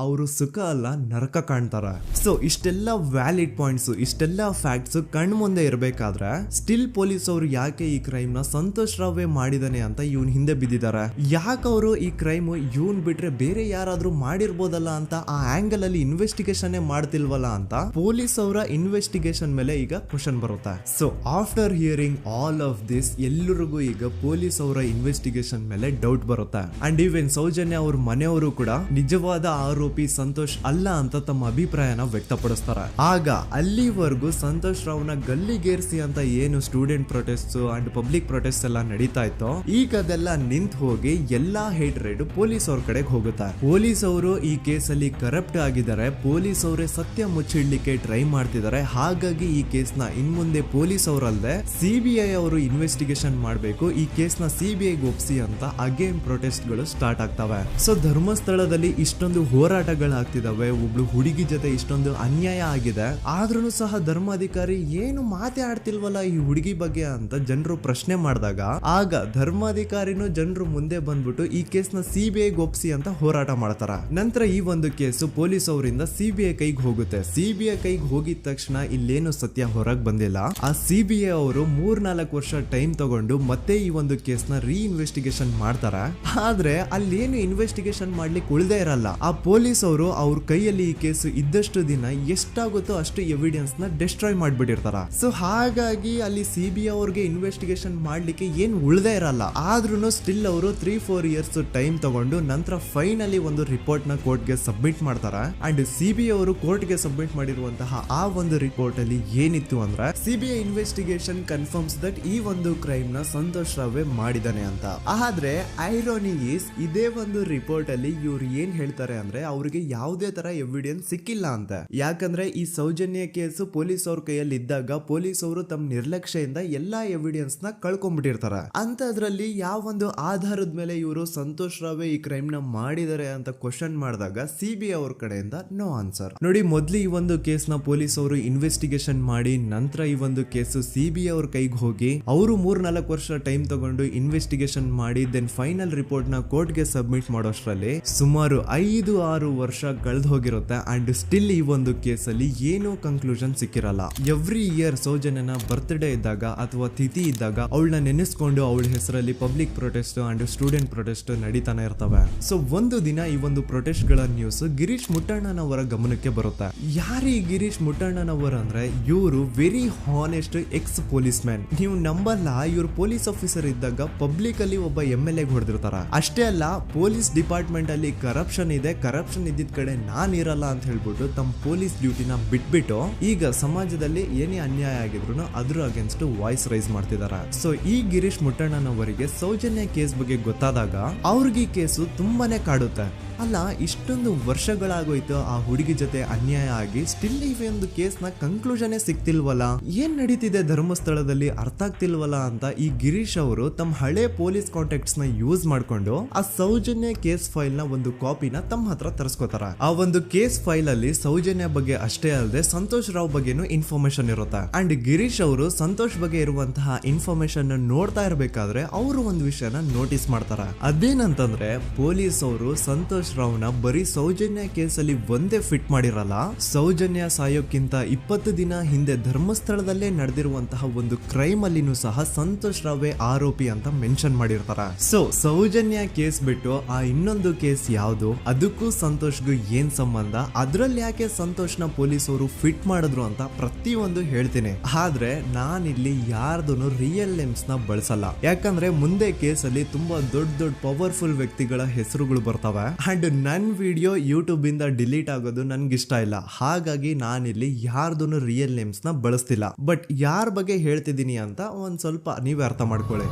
ಅವರು ಸುಖ ಅಲ್ಲ ನರಕ ಕಾಣ್ತಾರ. ಸೊ ಇಷ್ಟೆಲ್ಲ ವ್ಯಾಲಿಡ್ ಪಾಯಿಂಟ್ಸ್, ಇಷ್ಟೆಲ್ಲ ಫ್ಯಾಕ್ಟ್ಸ್ ಕಣ್ ಮುಂದೆ ಇರಬೇಕಾದ್ರೆ ಸ್ಟಿಲ್ ಪೊಲೀಸ್ ಅವರು ಯಾಕೆ ಈ ಕ್ರೈಮ್ ನ ಸಂತೋಷ್ ರಾವೇ ಮಾಡಿದಾನೆ ಅಂತ ಇವನ್ ಹಿಂದೆ ಬಿದ್ದಿದ್ದಾರೆ. ಯಾಕೆ ಅವರು ಈ ಕ್ರೈಮ್ ಇವನ್ ಬಿಟ್ರೆ ಬೇರೆ ಯಾರಾದ್ರೂ ಮಾಡಿರ್ಬೋದಲ್ಲ ಅಂತ ಆ ಆಂಗಲ್ ಅಲ್ಲಿ ಇನ್ವೆಸ್ಟಿಗೇಷನ್ ಮಾಡ್ತಿಲ್ವಲ್ಲ ಅಂತ ಪೊಲೀಸ್ ಅವರ ಇನ್ವೆಸ್ಟಿಗೇಷನ್ ಮೇಲೆ ಈಗ ಕ್ವಶನ್ ಬರುತ್ತೆ. So after hearing all of this, ಎಲ್ಲರಿಗೂ ಈಗ ಪೊಲೀಸ್ ಅವರ ಇನ್ವೆಸ್ಟಿಗೇಷನ್ ಇನ್ವೆಸ್ಟಿಗೇಷನ್ ಮೇಲೆ ಡೌಟ್ ಬರುತ್ತೆ. ಅಂಡ್ ಈವನ್ ಸೌಜನ್ಯ ಅವ್ರ ಮನೆಯವರು ಕೂಡ ನಿಜವಾದ ಆರೋಪಿ ಸಂತೋಷ್ ಅಲ್ಲ ಅಂತ ತಮ್ಮ ಅಭಿಪ್ರಾಯನ ವ್ಯಕ್ತಪಡಿಸ್ತಾರೆ. ಆಗ ಅಲ್ಲಿವರೆಗೂ ಸಂತೋಷ್ ರಾವ್ನ ಗಲ್ಲಿಗೇರಿಸಿ ಅಂತ ಏನು student protest and public protest ಎಲ್ಲ ನಡೀತಾ ಇತ್ತು, ಈಗ ಅದೆಲ್ಲ ನಿಂತು ಹೋಗಿ ಎಲ್ಲಾ ಹೇಟ್ ರೇಟ್ ಪೊಲೀಸ್ ಅವ್ರ ಕಡೆಗೆ ಹೋಗುತ್ತೆ. ಪೊಲೀಸ್ ಅವರು ಈ ಕೇಸಲ್ಲಿ ಕರಪ್ಟ್ ಆಗಿದ್ದಾರೆ, ಪೊಲೀಸ್ ಅವರೇ ಸತ್ಯ ಮುಚ್ಚಿಡ್ಲಿಕ್ಕೆ ಟ್ರೈ ಮಾಡ್ತಿದ್ದಾರೆ. ಹಾಗಾಗಿ ಈ ಕೇಸ್ನ ಇನ್ಮುಂದೆ ಪೊಲೀಸ್ ಅವರಲ್ಲದೆ ಸಿಬಿಐ ಅವರು ಇನ್ವೆಸ್ಟಿಗೇಷನ್ ಮಾಡಬೇಕು, ಈ ಕೇಸ್ನ ಸಿಬಿಐ ಒಪ್ಸಿ ಅಂತ ಅಗೇನ್ ಪ್ರೊಟೆಸ್ಟ್ ಗಳು ಸ್ಟಾರ್ಟ್ ಆಗ್ತವೆ. ಸೊ ಧರ್ಮಸ್ಥಳದಲ್ಲಿ ಇಷ್ಟೊಂದು ಹೋರಾಟಗಳಾಗ್ತಿದಾವೆ, ಒಬ್ಳು ಹುಡುಗಿ ಜೊತೆ ಇಷ್ಟೊಂದು ಅನ್ಯಾಯ ಆಗಿದೆ, ಆದ್ರೂ ಸಹ ಧರ್ಮಾಧಿಕಾರಿ ಏನು ಮಾತೇ ಆಡ್ತಿಲ್ವಲ್ಲ ಈ ಹುಡುಗಿ ಬಗ್ಗೆ ಅಂತ ಜನರು ಪ್ರಶ್ನೆ ಮಾಡಿದಾಗ ಆಗ ಧರ್ಮಾಧಿಕಾರಿನೂ ಜನರು ಮುಂದೆ ಬಂದ್ಬಿಟ್ಟು ಈ ಕೇಸ್ನ ಸಿಬಿಐ ಒಪ್ಸಿ ಅಂತ ಹೋರಾಟ ಮಾಡ್ತಾರ. ನಂತರ ಈ ಒಂದು ಕೇಸು ಪೊಲೀಸ್ ಅವರಿಂದ ಸಿಬಿಐ ಕೈಗೆ ಹೋಗುತ್ತೆ. ಸಿಬಿಐ ಕೈಗೆ ಹೋಗಿದ ತಕ್ಷಣ ಇಲ್ಲೇನು ಸತ್ಯ ಹೊರಗೆ ಬಂದಿಲ್ಲ. ಆ ಸಿಬಿಐ ಅವರು 3-4 ವರ್ಷ ಟೈಮ್ ತಗೊಂಡು ಮತ್ತೆ ಈ ಒಂದು ಕೇಸ್ನ ರೀ ಇನ್ವೆಸ್ಟಿಗೇಷನ್ ಮಾಡ್ತಾರ. ಆದ್ರೆ ಅಲ್ಲೇನು ಇನ್ವೆಸ್ಟಿಗೇಷನ್ ಮಾಡ್ಲಿಕ್ಕೆ ಉಳ್ದೇ ಇರಲ್ಲ. ಆ ಪೊಲೀಸ್ ಅವರು ಅವ್ರ ಕೈಯಲ್ಲಿ ಈ ಕೇಸು ಇದ್ದಷ್ಟು ದಿನ ಎಷ್ಟಾಗುತ್ತೋ ಅಷ್ಟು ಎವಿಡೆನ್ಸ್ ನ ಡಿಸ್ಟ್ರಾಯ್ ಮಾಡ್ಬಿಟ್ಟಿರ್ತಾರ. ಸೊ ಹಾಗಾಗಿ ಅಲ್ಲಿ ಸಿಬಿಐ ಅವ್ರಿಗೆ ಇನ್ವೆಸ್ಟಿಗೇಷನ್ ಮಾಡ್ಲಿಕ್ಕೆ ಏನ್ ಉಳ್ದೇ ಇರಲ್ಲ. ಆದ್ರೂ ಸ್ಟಿಲ್ ಅವರು 3-4 ಇಯರ್ಸ್ ಟೈಮ್ ತಗೊಂಡು ನಂತರ ಫೈನಲಿ ಒಂದು ರಿಪೋರ್ಟ್ ನ ಕೋರ್ಟ್ ಗೆ ಸಬ್ಮಿಟ್ ಮಾಡ್ತಾರ. ಅಂಡ್ ಸಿಬಿಐ ಅವರು ಕೋರ್ಟ್ ಗೆ ಸಬ್ಮಿಟ್ ಮಾಡಿರುವಂತಹ ಆ ಒಂದು ರಿಪೋರ್ಟ್ ಅಲ್ಲಿ ಏನಿತ್ತು ಅಂದ್ರೆ ಸಿಬಿಐ ಇನ್ವೆಸ್ಟಿಗೇಷನ್ ಕನ್ಫರ್ಮ್ಸ್ ದಟ್ ಈ ಒಂದು ಕ್ರೈಮ್ ನ ಸಂತೋಷ್ ರಾವ್ ಮಾಡಿದಾನೆ ಅಂತ. ಆದ್ರೆ ಐರಾನಿ ಈಸ್ ಇದೇ ಒಂದು ರಿಪೋರ್ಟ್ ಅಲ್ಲಿ ಇವ್ರು ಏನ್ ಹೇಳ್ತಾರೆ ಅಂದ್ರೆ ಅವ್ರಿಗೆ ಯಾವುದೇ ತರ ಎವಿಡೆನ್ಸ್ ಸಿಕ್ಕಿಲ್ಲ ಅಂತ. ಯಾಕಂದ್ರೆ ಈ ಸೌಜನ್ಯ ಕೇಸು ಪೊಲೀಸ್ ಅವ್ರ ಕೈಯಲ್ಲಿ ಇದ್ದಾಗ ಪೊಲೀಸ್ ಅವರು ತಮ್ಮ ನಿರ್ಲಕ್ಷ್ಯದಿಂದ ಎಲ್ಲಾ ಎವಿಡೆನ್ಸ್ ನ ಕಳ್ಕೊಂಡ್ಬಿಟ್ಟಿರ್ತಾರ. ಅಂತದ್ರಲ್ಲಿ ಯಾವ ಒಂದು ಆಧಾರದ ಮೇಲೆ ಇವರು ಸಂತೋಷ್ ರಾವ್ ಈ ಕ್ರೈಮ್ ನ ಮಾಡಿದ್ದಾರೆ ಅಂತ ಕ್ವಶನ್ ಮಾಡಿದಾಗ ಸಿಬಿಐ ಅವ್ರ ಕಡೆಯಿಂದ ನೋ ಆನ್ಸರ್. ನೋಡಿ, ಮೊದ್ಲು ಈ ಒಂದು ಕೇಸ್ ನ ಪೊಲೀಸ್ ಅವರು ಇನ್ವೆಸ್ಟಿಗೇಷನ್ ಮಾಡಿ ನಂತರ ಈ ಒಂದು ಕೇಸು ಸಿಬಿಐ ಅವ್ರ ಕೈಗೆ ಹೋಗಿ ಅವರು 3-4 ವರ್ಷ ಟೈಮ್ ತಗೊಂಡು ಇನ್ವೆಸ್ಟಿಗೇಷನ್ ಮಾಡಿ ದೆನ್ ಫೈನಲ್ ರಿಪೋರ್ಟ್ ನ ಕೋರ್ಟ್ ಗೆ ಸಬ್ಮಿಟ್ ಮಾಡೋಷ್ಟ್ರಲ್ಲಿ ಸುಮಾರು 5-6 ವರ್ಷ ಕಳೆದು ಹೋಗಿರುತ್ತೆ. ಅಂಡ್ ಸ್ಟಿಲ್ ಈ ಒಂದು ಕೇಸಲ್ಲಿ ಏನೂ ಕನ್ಕ್ಲೂಷನ್ ಸಿಕ್ಕಿರಲ್ಲ. ಎವ್ರಿ ಇಯರ್ ಸೌಜನ್ಯನ ಬರ್ತ್ಡೇ ಇದ್ದಾಗ ಅಥವಾ ತಿಥಿ ಇದ್ದಾಗ ಅವಳನ್ನ ನೆನೆಸ್ಕೊಂಡು ಅವಳ ಹೆಸರಲ್ಲಿ public protest and student protest ನಡೀತಾನೆ ಇರ್ತವೆ. ಸೊ ಒಂದು ದಿನ ಈ ಒಂದು ಪ್ರೊಟೆಸ್ಟ್ ಗಳ ನ್ಯೂಸ್ ಗಿರೀಶ್ ಮುಟ್ಟಣ್ಣನವರ ಗಮನಕ್ಕೆ ಬರುತ್ತೆ. ಯಾರು ಈ ಗಿರೀಶ್ ಮುಟ್ಟಣ್ಣನವರ ಅಂದ್ರೆ ಇವರು very honest X police man. ನೀವು ನಂಬಲ್ಲ, ಇವ್ರು ಪೊಲೀಸ್ ಆಫೀಸರ್ ಇದ್ದಾಗ ಪಬ್ಲಿಕ್ ಅಲ್ಲಿ ಒಬ್ಬ MLA ಹೊಡೆದಿರ್ತಾರ. ಅಷ್ಟೇ ಅಲ್ಲ, ಪೊಲೀಸ್ ಡಿಪಾರ್ಟ್ಮೆಂಟ್ ಅಲ್ಲಿ ಕರಪ್ಷನ್ ಇದೆ, ಕರಪ್ಷನ್ ಇದ್ದಿದ್ ಕಡೆ ನಾನ್ ಇರಲ್ಲ ಅಂತ ಹೇಳ್ಬಿಟ್ಟು ತಮ್ಮ ಪೊಲೀಸ್ ಡ್ಯೂಟಿನ ಬಿಟ್ಬಿಟ್ಟು ಈಗ ಸಮಾಜದಲ್ಲಿ ಏನೇ ಅನ್ಯಾಯ ಆಗಿದ್ರು ಅದ್ರ ಅಗೇನ್ಸ್ಟ್ ವಾಯ್ಸ್ ರೈಸ್ ಮಾಡ್ತಿದಾರ. ಸೊ ಈ ಗಿರೀಶ್ ಮುಟ್ಟಣ್ಣನವರಿಗೆ ಸೌಜನ್ಯ ಕೇಸ್ ಬಗ್ಗೆ ಗೊತ್ತಾದಾಗ ಅವ್ರಿಗೆ ಈ ಕೇಸು ತುಂಬಾನೇ ಕಾಡುತ್ತೆ. ಅಲ್ಲ, ಇಷ್ಟೊಂದು ವರ್ಷಗಳಾಗೋಯ್ತು ಆ ಹುಡುಗಿ ಜೊತೆ ಅನ್ಯಾಯ ಆಗಿ, ಸ್ಟಿಲ್ ಈ ಒಂದು ಕೇಸ್ ನ ಕನ್ಕ್ಲೂಷನ್ ಸಿಕ್ತಿಲ್ವಲ್ಲ, ಏನ್ ನಡೀತಿದೆ ಧರ್ಮಸ್ಥಳದಲ್ಲಿ ಅರ್ಥ ಆಗ್ತಿಲ್ವಲ್ಲ ಅಂತ ಈ ಗಿರೀಶ್ ಅವರು ತಮ್ಮ ಹಳೆ ಪೊಲೀಸ್ ಕಾಂಟ್ಯಾಕ್ಟ್ಸ್ ನ ಯೂಸ್ ಮಾಡ್ಕೊಂಡು ಆ ಸೌಜನ್ಯ ಕೇಸ್ ಫೈಲ್ ನ ಒಂದು ಕಾಪಿನ ತಮ್ಮ ಹತ್ರ ತರಿಸ್ಕೋತಾರ. ಆ ಒಂದು ಕೇಸ್ ಫೈಲ್ ಅಲ್ಲಿ ಸೌಜನ್ಯ ಬಗ್ಗೆ ಅಷ್ಟೇ ಅಲ್ಲದೆ ಸಂತೋಷ್ ರಾವ್ ಬಗ್ಗೆನೂ ಇನ್ಫಾರ್ಮೇಶನ್ ಇರುತ್ತೆ. ಅಂಡ್ ಗಿರೀಶ್ ಅವರು ಸಂತೋಷ್ ಬಗ್ಗೆ ಇರುವಂತಹ ಇನ್ಫಾರ್ಮೇಶನ್ ನೋಡ್ತಾ ಇರ್ಬೇಕಾದ್ರೆ ಅವರು ಒಂದು ವಿಷಯನ ನೋಟಿಸ್ ಮಾಡ್ತಾರ. ಅದೇನಂತಂದ್ರೆ ಪೊಲೀಸ್ ಅವರು ಸಂತೋಷ್ ರಾವ್ನ ಬರೀ ಸೌಜನ್ಯ ಕೇಸಲ್ಲಿ ಒಂದೇ ಫಿಟ್ ಮಾಡಿರಲ್ಲ, ಸೌಜನ್ಯ ಸಾಯೋಕ್ಕಿಂತ 20 ದಿನ ಹಿಂದೆ ಧರ್ಮಸ್ಥಳದಲ್ಲೇ ನಡೆದಿರುವಂತಹ ಒಂದು ಕ್ರೈಮ್ ಅಲ್ಲಿನೂ ಸಹ ಸಂತೋಷ್ ರಾವ್ ಆರೋಪಿ ಅಂತ ಮೆನ್ಷನ್ ಮಾಡಿರ್ತಾರ. ಸೊ ಸೌಜನ್ಯ ಕೇಸ್ ಬಿಟ್ಟು ಆ ಇನ್ನೊಂದು ಕೇಸ್ ಯಾವುದು, ಅದಕ್ಕೂ ಸಂತೋಷ್ಗೂ ಏನ್ ಸಂಬಂಧ, ಅದ್ರಲ್ಲಿ ಯಾಕೆ ಸಂತೋಷ್ನ ಪೊಲೀಸ್ ಅವರು ಫಿಟ್ ಮಾಡಿದ್ರು ಅಂತ ಪ್ರತಿಯೊಂದು ಹೇಳ್ತೀನಿ. ಆದ್ರೆ ನಾನಿಲ್ಲಿ ಯಾರ್ದು ರಿಯಲ್ ನೇಮ್ಸ್ ನ ಬಳಸಲ್ಲ. ಯಾಕಂದ್ರೆ ಮುಂದೆ ಕೇಸಲ್ಲಿ ತುಂಬಾ ದೊಡ್ಡ ಪವರ್ಫುಲ್ ವ್ಯಕ್ತಿಗಳ ಹೆಸರುಗಳು ಬರ್ತವೆ. ಅಂಡ್ ನನ್ ವಿಡಿಯೋ ಯೂಟ್ಯೂಬ್ ಇಂದ ಡಿಲೀಟ್ ಆಗೋದು ನನ್ಗೆ ಇಷ್ಟ ಇಲ್ಲ. ಹಾಗಾಗಿ ನಾನಿಲ್ಲಿ ಯಾರ್ದು ರಿಯಲ್ ನೇಮ್ಸ್ ನ ಬಳಸ್ತಿಲ್ಲ. ಬಟ್ ಯಾರ ಬಗ್ಗೆ ಹೇಳ್ತಿದ್ದೀನಿ ಅಂತ ಒಂದ್ ಸ್ವಲ್ಪ ನೀವೇ ಅರ್ಥ ಮಾಡ್ಕೊಳ್ಳಿ.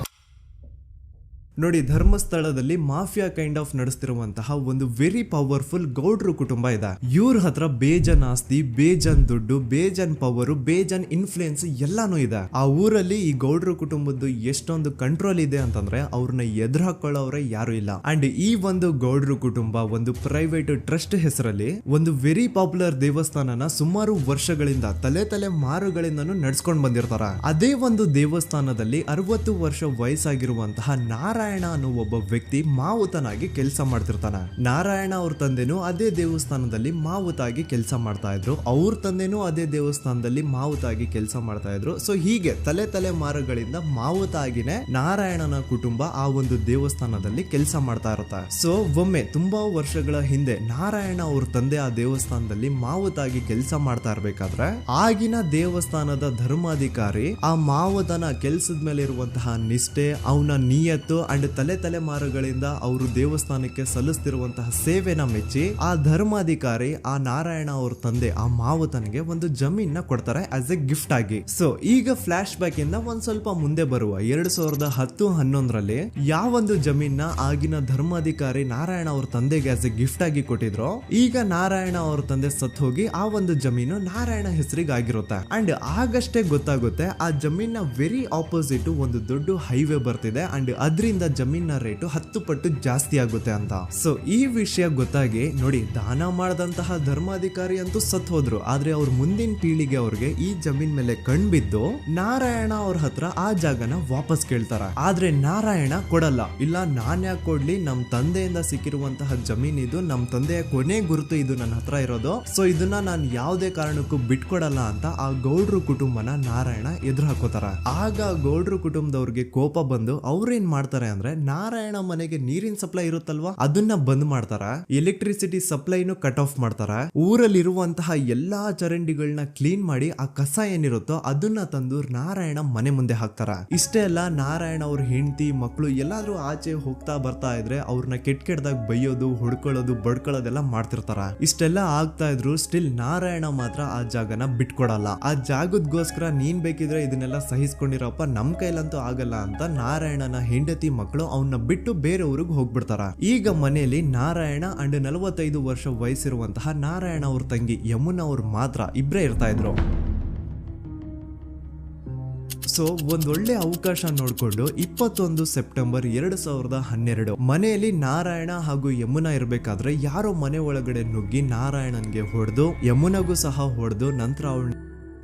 ನೋಡಿ, ಧರ್ಮಸ್ಥಳದಲ್ಲಿ ಮಾಫಿಯಾ ಕೈಂಡ್ ಆಫ್ ನಡೆಸ್ತಿರುವಂತಹ ಒಂದು ವೆರಿ ಪವರ್ಫುಲ್ ಗೌಡ್ರು ಕುಟುಂಬ ಇದೆ. ಇವ್ರ ಹತ್ರ ಬೇಜನ್ ಆಸ್ತಿ, ಬೇಜನ್ ದುಡ್ಡು, ಬೇಜನ್ ಪವರ್, ಬೇಜನ್ ಇನ್ಫ್ಲೂಯೆನ್ಸ್ ಎಲ್ಲಾನು ಇದೆ. ಆ ಊರಲ್ಲಿ ಈ ಗೌಡ್ರು ಕುಟುಂಬದ್ದು ಎಷ್ಟೊಂದು ಕಂಟ್ರೋಲ್ ಇದೆ ಅಂತಂದ್ರೆ ಅವ್ರನ್ನ ಎದುರು ಹಾಕೊಳ್ಳೋರೆ ಯಾರು ಇಲ್ಲ. ಅಂಡ್ ಈ ಒಂದು ಗೌಡ್ರು ಕುಟುಂಬ ಒಂದು ಪ್ರೈವೇಟ್ ಟ್ರಸ್ಟ್ ಹೆಸರಲ್ಲಿ ಒಂದು ವೆರಿ ಪಾಪ್ಯುಲರ್ ದೇವಸ್ಥಾನನ ಸುಮಾರು ವರ್ಷಗಳಿಂದ ತಲೆ ಮಾರುಗಳಿಂದನೂ ನಡ್ಸ್ಕೊಂಡ್ ಬಂದಿರ್ತಾರ. ಅದೇ ಒಂದು ದೇವಸ್ಥಾನದಲ್ಲಿ 60 ವರ್ಷ ವಯಸ್ಸಾಗಿರುವಂತಹ ನಾರಾಯಣ ಅನ್ನೋ ಒಬ್ಬ ವ್ಯಕ್ತಿ ಮಾವುತನಾಗಿ ಕೆಲಸ ಮಾಡ್ತಿರ್ತಾನೆ. ನಾರಾಯಣ ಅವ್ರ ತಂದೆನೂ ಅದೇ ದೇವಸ್ಥಾನದಲ್ಲಿ ಮಾವುತಾಗಿ ಕೆಲಸ ಮಾಡ್ತಾ ಇದ್ರು, ಅವ್ರ ತಂದೆನೂ ಅದೇ ದೇವಸ್ಥಾನದಲ್ಲಿ ಮಾವುತಾಗಿ ಕೆಲಸ ಮಾಡ್ತಾ ಇದ್ರು. ಸೊ ಹೀಗೆ ತಲೆ ಮಾರುಗಳಿಂದ ಮಾವುತಾಗಿನೇ ನಾರಾಯಣನ ಕುಟುಂಬ ಆ ಒಂದು ದೇವಸ್ಥಾನದಲ್ಲಿ ಕೆಲಸ ಮಾಡ್ತಾ ಇರುತ್ತೆ. ಸೊ ಒಮ್ಮೆ ತುಂಬಾ ವರ್ಷಗಳ ಹಿಂದೆ ನಾರಾಯಣ ಅವ್ರ ತಂದೆ ಆ ದೇವಸ್ಥಾನದಲ್ಲಿ ಮಾವುತಾಗಿ ಕೆಲಸ ಮಾಡ್ತಾ ಇರ್ಬೇಕಾದ್ರೆ ಆಗಿನ ದೇವಸ್ಥಾನದ ಧರ್ಮಾಧಿಕಾರಿ ಆ ಮಾವುತನ ಕೆಲ್ಸದ ಮೇಲೆ ಇರುವಂತಹ ನಿಷ್ಠೆ, ಅವನ ನಿಯತ್ತು ಅಂಡ್ ತಲೆಮಾರುಗಳಿಂದ ಅವರು ದೇವಸ್ಥಾನಕ್ಕೆ ಸಲ್ಲಿಸ್ತಿರುವಂತಹ ಸೇವೆನ ಮೆಚ್ಚಿ ಆ ಧರ್ಮಾಧಿಕಾರಿ ಆ ನಾರಾಯಣ ಅವ್ರ ತಂದೆ ಆ ಮಾವುತನಿಗೆ ಒಂದು ಜಮೀನ್ ಕೊಡ್ತಾರೆ ಆಸ್ ಎ ಗಿಫ್ಟ್ ಆಗಿ. ಸೊ ಈಗ ಫ್ಲಾಶ್ ಬ್ಯಾಕ್ ಇಂದ ಒಂದ್ ಸ್ವಲ್ಪ ಮುಂದೆ ಬರುವ 2010-11ರಲ್ಲಿ ಯಾವೊಂದು ಜಮೀನ ಆಗಿನ ಧರ್ಮಾಧಿಕಾರಿ ನಾರಾಯಣ ಅವ್ರ ತಂದೆಗೆ ಆಸ್ ಎ ಗಿಫ್ಟ್ ಆಗಿ ಕೊಟ್ಟಿದ್ರು, ಈಗ ನಾರಾಯಣ ಅವ್ರ ತಂದೆ ಸತ್ ಹೋಗಿ ಆ ಒಂದು ಜಮೀನು ನಾರಾಯಣ ಹೆಸರಿಗೆ ಆಗಿರುತ್ತೆ. ಅಂಡ್ ಆಗಷ್ಟೇ ಗೊತ್ತಾಗುತ್ತೆ ಆ ಜಮೀನ ವೆರಿ ಆಪೋಸಿಟ್ ಒಂದು ದೊಡ್ಡ ಹೈವೇ ಬರ್ತಿದೆ ಅಂಡ್ ಅದರಿಂದ ಜಮೀನ ರೇಟು 10 ಪಟ್ಟು ಜಾಸ್ತಿ ಆಗುತ್ತೆ ಅಂತ. ಸೊ ಈ ವಿಷಯ ಗೊತ್ತಾಗಿ ನೋಡಿ ದಾನ ಮಾಡದಂತಹ ಧರ್ಮಾಧಿಕಾರಿ ಅಂತೂ ಸತ್ ಹೋದ್ರು, ಆದ್ರೆ ಅವ್ರ ಮುಂದಿನ ಪೀಳಿಗೆ ಅವ್ರಿಗೆ ಈ ಜಮೀನ್ ಮೇಲೆ ಕಣ್ಬಿದ್ದು ನಾರಾಯಣ ಅವ್ರ ಹತ್ರ ಆ ಜಾಗನ ವಾಪಸ್ ಕೇಳ್ತಾರ. ಆದ್ರೆ ನಾರಾಯಣ ಕೊಡಲ್ಲ. ಇಲ್ಲ ನಾನ್ ಯಾಕೆ ಕೊಡ್ಲಿ, ನಮ್ ತಂದೆಯಿಂದ ಸಿಕ್ಕಿರುವಂತಹ ಜಮೀನ್ ಇದು, ನಮ್ ತಂದೆಯ ಕೊನೆ ಗುರುತು ಇದು ನನ್ನ ಹತ್ರ ಇರೋದು, ಸೊ ಇದನ್ನ ನಾನು ಯಾವುದೇ ಕಾರಣಕ್ಕೂ ಬಿಟ್ಕೊಡಲ್ಲ ಅಂತ ಆ ಗೌಡ್ರು ಕುಟುಂಬನ ನಾರಾಯಣ ಎದುರು ಹಾಕೋತಾರ. ಆಗ ಗೌಡ್ರು ಕುಟುಂಬದವ್ರಿಗೆ ಕೋಪ ಬಂದು ಅವ್ರೇನ್ ಮಾಡ್ತಾರೆ ಅಂದ್ರೆ ನಾರಾಯಣ ಮನೆಗೆ ನೀರಿನ ಸಪ್ಲೈ ಇರುತ್ತಲ್ವಾ ಅದನ್ನ ಬಂದ್ ಮಾಡ್ತಾರ, ಎಲೆಕ್ಟ್ರಿಸಿಟಿ ಸಪ್ಲೈನು ಕಟ್ ಆಫ್ ಮಾಡ್ತಾರ, ಊರಲ್ಲಿರುವಂತಹ ಎಲ್ಲಾ ಚರಂಡಿಗಳನ್ನ ಕ್ಲೀನ್ ಮಾಡಿ ಆ ಕಸ ಏನಿರುತ್ತೋ ಅದನ್ನ ತಂದು ನಾರಾಯಣ ಮನೆ ಮುಂದೆ ಹಾಕ್ತಾರ. ಇಷ್ಟೇ ಅಲ್ಲ, ನಾರಾಯಣ ಅವ್ರ ಹೆಂಡತಿ ಮಕ್ಕಳು ಎಲ್ಲಾದ್ರೂ ಆಚೆ ಹೋಗ್ತಾ ಬರ್ತಾ ಇದ್ರೆ ಅವ್ರನ್ನ ಕೆಟ್ಟದಾಗ ಬೈಯೋದು, ಹೊಡ್ಕೊಳ್ಳೋದು, ಬಡ್ಕೊಳ್ಳೋದೆಲ್ಲ ಮಾಡ್ತಿರ್ತಾರ. ಇಷ್ಟೆಲ್ಲ ಆಗ್ತಾ ಇದ್ರು ಸ್ಟಿಲ್ ನಾರಾಯಣ ಮಾತ್ರ ಆ ಜಾಗನ ಬಿಟ್ಕೊಡಲ್ಲ. ಆ ಜಾಗದಗೋಸ್ಕರ ನೀನ್ ಬೇಕಿದ್ರೆ ಇದನ್ನೆಲ್ಲ ಸಹಿಸ್ಕೊಂಡಿರಪ್ಪ, ನಮ್ ಕೈಲಂತೂ ಆಗಲ್ಲ ಅಂತ ನಾರಾಯಣನ ಹೆಂಡತಿ ಮಕ್ಕಳು ಅವನ್ನ ಬಿಟ್ಟು ಬೇರೆ ಊರಿಗೆ ಹೋಗ್ಬಿಡ್ತಾರ. ಈಗ ಮನೆಯಲ್ಲಿ ನಾರಾಯಣ ಅಂಡ್ 45 ವರ್ಷ ವಯಸ್ಸಿರುವಂತಹ ನಾರಾಯಣ ಅವ್ರ ತಂಗಿ ಯಮುನಾ ಅವ್ರು ಮಾತ್ರ ಇಬ್ರೇ ಇರ್ತಾ ಇದ್ರು. ಸೊ ಒಂದೊಳ್ಳೆ ಅವಕಾಶ ನೋಡ್ಕೊಂಡು 21 ಸೆಪ್ಟೆಂಬರ್ 2012 ಮನೆಯಲ್ಲಿ ನಾರಾಯಣ ಹಾಗೂ ಯಮುನಾ ಇರ್ಬೇಕಾದ್ರೆ ಯಾರೋ ಮನೆ ಒಳಗಡೆ ನುಗ್ಗಿ ನಾರಾಯಣನ್ಗೆ ಹೊಡೆದು ಯಮುನಾಗೂ ಸಹ ಹೊಡೆದು ನಂತರ ಅವಳು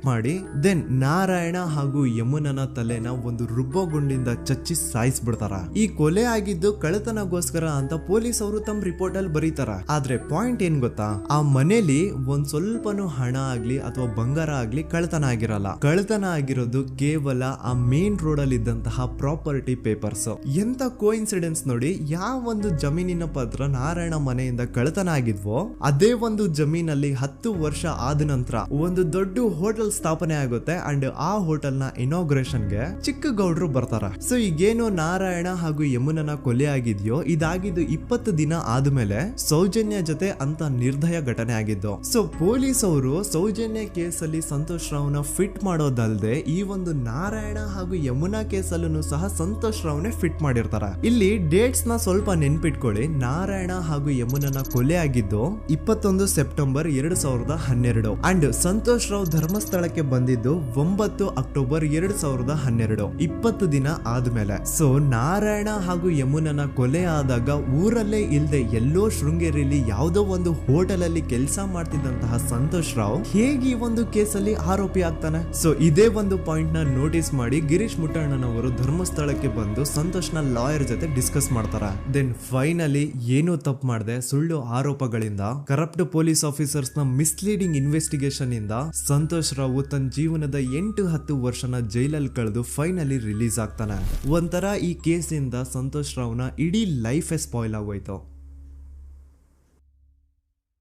ಮಾಡಿ ದೆನ್ ನಾರಾಯಣ ಹಾಗೂ ಯಮುನನ ತಲೆನ ಒಂದು ರುಬ್ಬೋ ಗುಂಡಿಂದ ಚಚ್ಚಿ ಸಾಯಿಸ್ಬಿಡ್ತಾರ. ಈ ಕೊಲೆ ಆಗಿದ್ದು ಕಳ್ಳತನಗೋಸ್ಕರ ಅಂತ ಪೊಲೀಸ್ ಅವರು ತಮ್ಮ ರಿಪೋರ್ಟ್ ಅಲ್ಲಿ ಬರೀತಾರ. ಆದ್ರೆ ಪಾಯಿಂಟ್ ಏನ್ ಗೊತ್ತಾ, ಆ ಮನೇಲಿ ಒಂದ್ ಸ್ವಲ್ಪನೂ ಹಣ ಆಗ್ಲಿ ಅಥವಾ ಬಂಗಾರ ಆಗ್ಲಿ ಕಳ್ಳತನ ಆಗಿರಲ್ಲ. ಕಳ್ಳತನ ಆಗಿರೋದು ಕೇವಲ ಆ ಮೇನ್ ರೋಡ್ ಅಲ್ಲಿ ಇದ್ದಂತಹ ಪ್ರಾಪರ್ಟಿ ಪೇಪರ್ಸ್. ಎಂತ ಕೋಇನ್ಸಿಡೆನ್ಸ್ ನೋಡಿ, ಯಾವ ಒಂದು ಜಮೀನಿನ ಪತ್ರ ನಾರಾಯಣ ಮನೆಯಿಂದ ಕಳ್ಳತನ ಆಗಿದ್ವೋ ಅದೇ ಒಂದು ಜಮೀನಲ್ಲಿ 10 ವರ್ಷ ಆದ ನಂತರ ಒಂದು ದೊಡ್ಡ ಹೋಟೆಲ್ ಸ್ಥಾಪನೆ ಆಗುತ್ತೆ ಅಂಡ್ ಆ ಹೋಟೆಲ್ ನ ಇನಾಗ್ರೇಷನ್ ಗೆ ಚಿಕ್ಕ ಗೌಡ್ರು ಬರ್ತಾರ. ಸೊ ಈಗೇನು ನಾರಾಯಣ ಹಾಗೂ ಯಮುನನ ಕೊಲೆ ಆಗಿದ್ಯೋ ಇದಾಗಿದ್ದು 20 ದಿನ ಆದ್ಮೇಲೆ ಸೌಜನ್ಯ ಜೊತೆ ಅಂತ ನಿರ್ದಯ ಘಟನೆ ಆಗಿದ್ದು. ಸೊ ಪೊಲೀಸ್ ಅವರು ಸೌಜನ್ಯ ಕೇಸಲ್ಲಿ ಸಂತೋಷ್ ರಾವ್ನ ಫಿಟ್ ಮಾಡೋದಲ್ದೆ ಈ ಒಂದು ನಾರಾಯಣ ಹಾಗೂ ಯಮುನಾ ಕೇಸಲ್ಲೂ ಸಹ ಸಂತೋಷ್ ರಾವ್ನೆ ಫಿಟ್ ಮಾಡಿರ್ತಾರ. ಇಲ್ಲಿ ಡೇಟ್ಸ್ ನ ಸ್ವಲ್ಪ ನೆನ್ಪಿಟ್ಕೊಳ್ಳಿ. ನಾರಾಯಣ ಹಾಗೂ ಯಮುನನ ಕೊಲೆ ಆಗಿದ್ದು 21 ಸೆಪ್ಟೆಂಬರ್ 2012 ಅಂಡ್ ಸಂತೋಷ್ ರಾವ್ ಧರ್ಮಸ್ಥಳ ಬಂದಿದ್ದು 9 ಅಕ್ಟೋಬರ್ 2012, 20 ದಿನ ಆದ್ಮೇಲೆ. ಸೊ ನಾರಾಯಣ ಹಾಗೂ ಯಮುನನ ಕೊಲೆ ಆದಾಗ ಊರಲ್ಲೇ ಇಲ್ದೆ ಎಲ್ಲೋ ಶೃಂಗೇರಿಯಲ್ಲಿ ಯಾವುದೋ ಒಂದು ಹೋಟೆಲ್ ಅಲ್ಲಿ ಕೆಲಸ ಮಾಡ್ತಿದ್ದಂತಹ ಸಂತೋಷ್ ರಾವ್ ಹೇಗೆ ಈ ಒಂದು ಕೇಸಲ್ಲಿ ಆರೋಪಿ ಆಗ್ತಾನೆ? ಸೊ ಇದೇ ಒಂದು ಪಾಯಿಂಟ್ ನ ನೋಟಿಸ್ ಮಾಡಿ ಗಿರೀಶ್ ಮುಟ್ಟಣ್ಣನವರು ಧರ್ಮಸ್ಥಳಕ್ಕೆ ಬಂದು ಸಂತೋಷ್ ನ ಲಾಯರ್ ಜೊತೆ ಡಿಸ್ಕಸ್ ಮಾಡ್ತಾರ. ದೆನ್ ಫೈನಲಿ ಏನೋ ತಪ್ಪು ಮಾಡದೆ ಸುಳ್ಳು ಆರೋಪಗಳಿಂದ ಕರಪ್ಟ್ ಪೊಲೀಸ್ ಆಫೀಸರ್ಸ್ ನ ಮಿಸ್ಲೀಡಿಂಗ್ ಇನ್ವೆಸ್ಟಿಗೇಷನ್ ಇಂದ ಸಂತೋಷ್ ರಾವ್ ತನ್ನ ಜೀವನದ 8-10 ವರ್ಷನ ಜೈಲಲ್ಲಿ ಕಳೆದು ಫೈನಲಿ ರಿಲೀಸ್ ಆಗ್ತಾನೆ. ಒಂಥರ ಈ ಕೇಸಿಂದ ಸಂತೋಷ್ ರಾವ್ನ ಇಡೀ ಲೈಫ್ ಸ್ಪಾಯ್ಲ್ ಆಗೋಯ್ತು.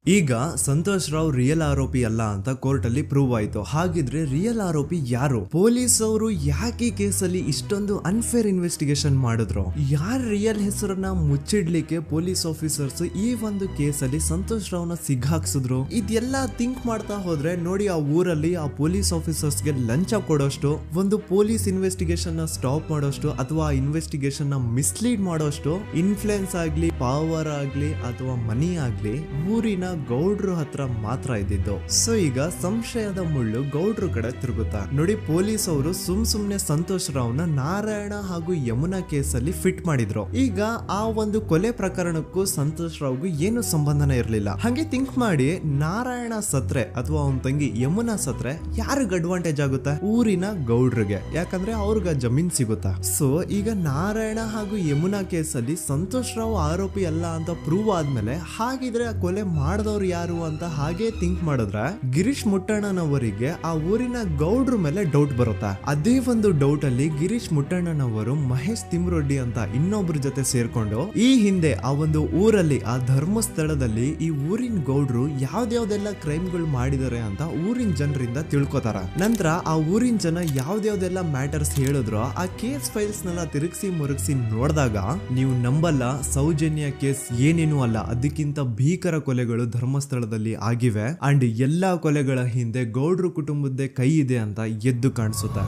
ಈಗ ಸಂತೋಷ್ ರಾವ್ ರಿಯಲ್ ಆರೋಪಿ ಅಲ್ಲ ಅಂತ ಕೋರ್ಟ್ ಅಲ್ಲಿ ಪ್ರೂವ್ ಆಯ್ತು. ಹಾಗಿದ್ರೆ ರಿಯಲ್ ಆರೋಪಿ ಯಾರು? ಪೊಲೀಸ್ ಅವರು ಯಾಕೆ ಕೇಸಲ್ಲಿ ಇಷ್ಟೊಂದು ಅನ್ಫೇರ್ ಇನ್ವೆಸ್ಟಿಗೇಷನ್ ಮಾಡಿದ್ರು? ಯಾರ ರಿಯಲ್ ಹೆಸರನ್ನ ಮುಚ್ಚಿಡ್ಲಿಕ್ಕೆ ಪೊಲೀಸ್ ಆಫೀಸರ್ಸ್ ಈ ಒಂದು ಕೇಸಲ್ಲಿ ಸಂತೋಷ್ ರಾವ್ನ ಸಿಗ್ಹಾಕ್ಸಿದ್ರು? ಇದೆಲ್ಲ ಥಿಂಕ್ ಮಾಡ್ತಾ ಹೋದ್ರೆ ನೋಡಿ ಆ ಊರಲ್ಲಿ ಆ ಪೊಲೀಸ್ ಆಫೀಸರ್ಸ್ಗೆ ಲಂಚ ಕೊಡೋಷ್ಟು, ಒಂದು ಪೊಲೀಸ್ ಇನ್ವೆಸ್ಟಿಗೇಷನ್ ನ ಸ್ಟಾಪ್ ಮಾಡೋಷ್ಟು ಅಥವಾ ಇನ್ವೆಸ್ಟಿಗೇಷನ್ ನ ಮಿಸ್ಲೀಡ್ ಮಾಡೋಷ್ಟು ಇನ್ಫ್ಲೂಯೆನ್ಸ್ ಆಗ್ಲಿ, ಪವರ್ ಆಗ್ಲಿ ಅಥವಾ ಮನಿ ಆಗ್ಲಿ ಊರಿನ ಗೌಡ್ರು ಹತ್ರ ಮಾತ್ರ ಇದ್ದಿದ್ದು. ಸೊ ಈಗ ಸಂಶಯದ ಮುಳ್ಳು ಗೌಡ್ರು ಕಡೆ ತಿರುಗುತ್ತಾ ನೋಡಿ. ಪೊಲೀಸ್ ಅವರು ಸುಮ್ನೆ ಸಂತೋಷ್ ರಾವ್ನ ನಾರಾಯಣ ಹಾಗೂ ಯಮುನಾ ಕೇಸಲ್ಲಿ ಫಿಟ್ ಮಾಡಿದ್ರು. ಈಗ ಆ ಒಂದು ಕೊಲೆ ಪ್ರಕರಣಕ್ಕೂ ಸಂತೋಷ್ ರಾವ್ಗೂ ಏನು ಸಂಬಂಧನೇ ಇರ್ಲಿಲ್ಲ. ಹಂಗೆ ಥಿಂಕ್ ಮಾಡಿ ನಾರಾಯಣ ಸತ್ರೆ ಅಥವಾ ಅವನ ತಂಗಿ ಯಮುನಾ ಸತ್ರೆ ಯಾರಿಗ ಅಡ್ವಾಂಟೇಜ್ ಆಗುತ್ತೆ? ಊರಿನ ಗೌಡ್ರಿಗೆ, ಯಾಕಂದ್ರೆ ಅವ್ರಿಗ ಜಮೀನ್ ಸಿಗುತ್ತಾ. ಸೊ ಈಗ ನಾರಾಯಣ ಹಾಗೂ ಯಮುನಾ ಕೇಸಲ್ಲಿ ಸಂತೋಷ್ ರಾವ್ ಆರೋಪಿ ಅಲ್ಲ ಅಂತ ಪ್ರೂವ್ ಆದ್ಮೇಲೆ ಹಾಗಿದ್ರೆ ಆ ಕೊಲೆ ಮಾಡ್ದವ್ರು ಯಾರು ಅಂತ ಹಾಗೆ ಥಿಂಕ್ ಮಾಡಿದ್ರೆ ಗಿರೀಶ್ ಮುಟ್ಟಣ್ಣನವರಿಗೆ ಆ ಊರಿನ ಗೌಡ್ರ ಮೇಲೆ ಡೌಟ್ ಬರುತ್ತೆ. ಅದೇ ಒಂದು ಡೌಟ್ ಅಲ್ಲಿ ಗಿರೀಶ್ ಮುಟ್ಟಣ್ಣನವರು ಮಹೇಶ್ ತಿಮ್ರೊಡ್ಡಿ ಅಂತ ಇನ್ನೊಬ್ರ ಜೊತೆ ಸೇರ್ಕೊಂಡು ಈ ಹಿಂದೆ ಆ ಒಂದು ಊರಲ್ಲಿ ಆ ಧರ್ಮಸ್ಥಳದಲ್ಲಿ ಈ ಊರಿನ ಗೌಡ್ರು ಯಾವ್ದಾವ್ದೆಲ್ಲ ಕ್ರೈಮ್ಗಳು ಮಾಡಿದಾರೆ ಅಂತ ಊರಿನ ಜನರಿಂದ ತಿಳ್ಕೊತಾರ. ನಂತರ ಆ ಊರಿನ ಜನ ಯಾವ್ದಾವ್ದೆಲ್ಲ ಮ್ಯಾಟರ್ಸ್ ಹೇಳಿದ್ರು ಆ ಕೇಸ್ ಫೈಲ್ಸ್ ನೆಲ್ಲ ತಿರುಗಿಸಿ ಮುರುಗಿಸಿ ನೋಡಿದಾಗ ನೀವು ನಂಬಲ್ಲ, ಸೌಜನ್ಯ ಕೇಸ್ ಏನೇನು ಅಲ್ಲ, ಅದಕ್ಕಿಂತ ಭೀಕರ ಕೊಲೆಗಳು ಧರ್ಮಸ್ಥಳದಲ್ಲಿ ಆಗಿವೆ ಅಂಡ್ ಎಲ್ಲಾ ಕೊಲೆಗಳ ಹಿಂದೆ ಗೌಡ್ರು ಕುಟುಂಬದ್ದೇ ಕೈ ಇದೆ ಅಂತ ಎದ್ದು ಕಾಣಿಸುತ್ತೆ.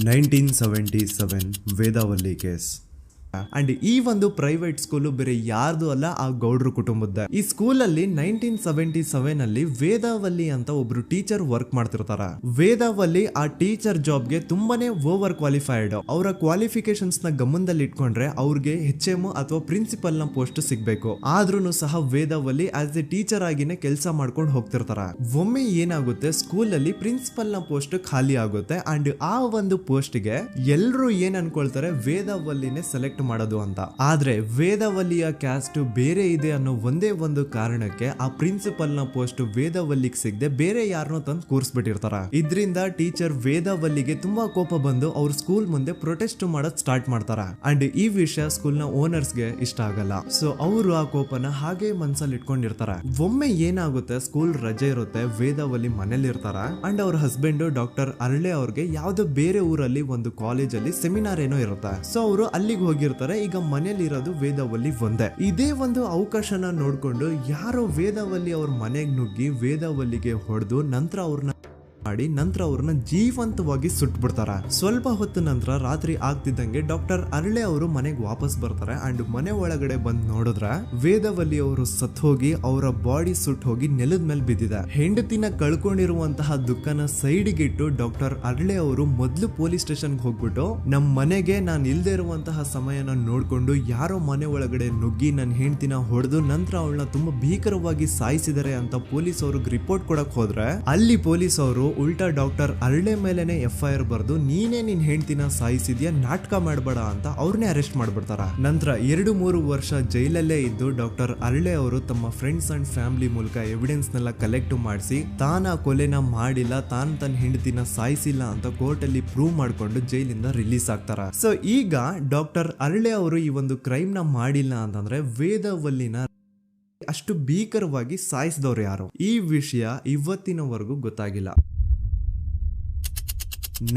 1977 ವೇದಾವಲ್ಲಿ ಕೇಸ್. ಅಂಡ್ ಈ ಒಂದು ಪ್ರೈವೇಟ್ ಸ್ಕೂಲು ಬೇರೆ ಯಾರ್ದು ಅಲ್ಲ, ಆ ಗೌಡ್ರು ಕುಟುಂಬದ. ಈ ಸ್ಕೂಲ್ ಅಲ್ಲಿ 1977 ಅಲ್ಲಿ ವೇದಾವಲ್ಲಿ ಅಂತ ಒಬ್ರು ಟೀಚರ್ ವರ್ಕ್ ಮಾಡ್ತಿರ್ತಾರ. ವೇದಾವಲ್ಲಿ ಆ ಟೀಚರ್ ಜಾಬ್ಗೆ ತುಂಬಾನೇ ಓವರ್ ಕ್ವಾಲಿಫೈಡ್. ಅವರ ಕ್ವಾಲಿಫಿಕೇಶನ್ಸ್ ನ ಗಮನದಲ್ಲಿ ಇಟ್ಕೊಂಡ್ರೆ ಅವ್ರಿಗೆ HM ಅಥವಾ ಪ್ರಿನ್ಸಿಪಲ್ ನ ಪೋಸ್ಟ್ ಸಿಗ್ಬೇಕು. ಆದ್ರೂ ಸಹ ವೇದಾವಲ್ಲಿ ಆಸ್ ಎ ಟೀಚರ್ ಆಗಿನೇ ಕೆಲಸ ಮಾಡ್ಕೊಂಡು ಹೋಗ್ತಿರ್ತಾರ. ಒಮ್ಮೆ ಏನಾಗುತ್ತೆ, ಸ್ಕೂಲ್ ಅಲ್ಲಿ ಪ್ರಿನ್ಸಿಪಲ್ ನ ಪೋಸ್ಟ್ ಖಾಲಿ ಆಗುತ್ತೆ ಅಂಡ್ ಆ ಒಂದು ಪೋಸ್ಟ್ ಗೆ ಎಲ್ರು ಏನ್ ಅನ್ಕೊಳ್ತಾರೆ, ವೇದಾವಲ್ಲಿನೇ ಸೆಲೆಕ್ಟ್ ಮಾಡೋದು ಅಂತ. ಆದ್ರೆ ವೇದಾವಲ್ಲಿಯ ಕ್ಯಾಸ್ಟ್ ಬೇರೆ ಇದೆ ಅನ್ನೋ ಒಂದೇ ಒಂದು ಕಾರಣಕ್ಕೆ ಆ ಪ್ರಿನ್ಸಿಪಲ್ ನ ಪೋಸ್ಟ್ ವೇದಾವಲ್ಲಿಗೆ ಸಿಗದೆ ಬೇರೆ ಯಾರನ್ನೋ ತಂದು ಕೂರಿಸ್ಬಿಟ್ಟಿರ್ತಾರ. ಇದರಿಂದ ಟೀಚರ್ ವೇದಾವಲ್ಲಿಗೆ ತುಂಬಾ ಕೋಪ ಬಂದು ಅವ್ರ ಸ್ಕೂಲ್ ಮುಂದೆ ಪ್ರೊಟೆಸ್ಟ್ ಮಾಡೋದ್ ಸ್ಟಾರ್ಟ್ ಮಾಡ್ತಾರ. ಅಂಡ್ ಈ ವಿಷಯ ಸ್ಕೂಲ್ ನ ಓನರ್ಸ್ ಗೆ ಇಷ್ಟ ಆಗಲ್ಲ. ಸೊ ಅವರು ಆ ಕೋಪನ ಹಾಗೆ ಮನ್ಸಲ್ಲಿ ಇಟ್ಕೊಂಡಿರ್ತಾರ. ಒಮ್ಮೆ ಏನಾಗುತ್ತೆ, ಸ್ಕೂಲ್ ರಜೆ ಇರುತ್ತೆ, ವೇದಾವಲ್ಲಿ ಮನೇಲಿ ಇರ್ತಾರ ಅಂಡ್ ಅವ್ರ ಹಸ್ಬೆಂಡ್ ಡಾಕ್ಟರ್ ಅರಳೆ ಅವ್ರಿಗೆ ಯಾವ್ದೋ ಬೇರೆ ಊರಲ್ಲಿ ಒಂದು ಕಾಲೇಜ್ ಅಲ್ಲಿ ಸೆಮಿನಾರ್ ಏನೋ ಇರುತ್ತೆ. ಸೊ ಅವರು ಅಲ್ಲಿಗೆ ಹೋಗಿರ್ತಾರೆ. ಈಗ ಮನೇಲಿ ಇರೋದು ವೇದಾವಲ್ಲಿ ಒಂದೇ. ಇದೇ ಒಂದು ಅವಕಾಶನ ನೋಡ್ಕೊಂಡು ಯಾರೋ ವೇದಾವಲ್ಲಿ ಅವ್ರ ಮನೆಗೆ ನುಗ್ಗಿ ವೇದಾವಲ್ಲಿಗೆ ಹೊಡೆದು ನಂತರ ಅವ್ರನ್ನ ಜೀವಂತವಾಗಿ ಸುಟ್ಬಿಡ್ತಾರ. ಸ್ವಲ್ಪ ಹೊತ್ತು ನಂತರ ರಾತ್ರಿ ಆಗ್ತಿದ್ದಂಗೆ ಡಾಕ್ಟರ್ ಅರಳೆ ಅವರು ಮನೆಗೆ ವಾಪಸ್ ಬರ್ತಾರೆ ಅಂಡ್ ಮನೆ ಒಳಗಡೆ ಬಂದ್ ನೋಡಿದ್ರೆ ವೇದಾವಲ್ಲಿ ಅವರು ಸತ್ ಹೋಗಿ ಅವರ ಬಾಡಿ ಸುಟ್ ಹೋಗಿ ನೆಲದ ಮೇಲೆ ಬಿದ್ದಿದೆ. ಹೆಂಡತಿನ ಕಳ್ಕೊಂಡಿರುವಂತಹ ದುಃಖನ ಸೈಡ್ಗೆ ಇಟ್ಟು ಡಾಕ್ಟರ್ ಅರಳೆ ಅವರು ಮೊದ್ಲು ಪೊಲೀಸ್ ಸ್ಟೇಷನ್ ಹೋಗ್ಬಿಟ್ಟು ನಮ್ ಮನೆಗೆ ನಾನು ಇಲ್ದೇ ಇರುವಂತಹ ಸಮಯನ ನೋಡ್ಕೊಂಡು ಯಾರೋ ಮನೆ ಒಳಗಡೆ ನುಗ್ಗಿ ನನ್ನ ಹೆಂಡತಿನ ಹೊಡೆದು ನಂತರ ಅವಳನ್ನ ತುಂಬಾ ಭೀಕರವಾಗಿ ಸಾಯಿಸಿದರೆ ಅಂತ ಪೊಲೀಸ್ ಅವ್ರಿಗೆ ರಿಪೋರ್ಟ್ ಕೊಡಕ್ ಹೋದ್ರೆ ಅಲ್ಲಿ ಪೊಲೀಸ್ ಅವರು ಉಲ್ಟಾ ಡಾಕ್ಟರ್ ಅರಳೆ ಮೇಲೆನೆ FIR ಬರ್ದು ನೀನೇ ನಿನ್ ಹೆಂಡತಿನ ಸಾಯಿಸಿದ್ಯಾ, ನಾಟಕ ಮಾಡಬೇಡ ಅಂತ ಅವ್ರನ್ನೇ ಅರೆಸ್ಟ್ ಮಾಡ್ಬಿಡ್ತಾರ. ನಂತರ 2-3 ವರ್ಷ ಜೈಲಲ್ಲೇ ಇದ್ದು ಡಾಕ್ಟರ್ ಅರಳೆ ಅವರು ತಮ್ಮ ಫ್ರೆಂಡ್ಸ್ ಅಂಡ್ ಫ್ಯಾಮಿಲಿ ಮೂಲಕ ಎವಿಡೆನ್ಸ್ ನೆಲ್ಲ ಕಲೆಕ್ಟ್ ಮಾಡಿಸಿ ತಾನ ಕೊಲೆನ ಮಾಡಿಲ್ಲ, ತಾನ್ ತನ್ನ ಹೆಂಡತಿನ ಸಾಯಿಸಿಲ್ಲ ಅಂತ ಕೋರ್ಟ್ ಅಲ್ಲಿ ಪ್ರೂವ್ ಮಾಡ್ಕೊಂಡು ಜೈಲಿಂದ ರಿಲೀಸ್ ಆಗ್ತಾರ. ಸೊ ಈಗ ಡಾಕ್ಟರ್ ಅರಳೆ ಅವರು ಈ ಒಂದು ಕ್ರೈಮ್ ನ ಮಾಡಿಲ್ಲ ಅಂತಂದ್ರೆ ವೇದಾವಲ್ಲಿನ ಅಷ್ಟು ಭೀಕರವಾಗಿ ಸಾಯಿಸಿದವ್ರು ಯಾರು, ಈ ವಿಷಯ ಇವತ್ತಿನವರೆಗೂ ಗೊತ್ತಾಗಿಲ್ಲ.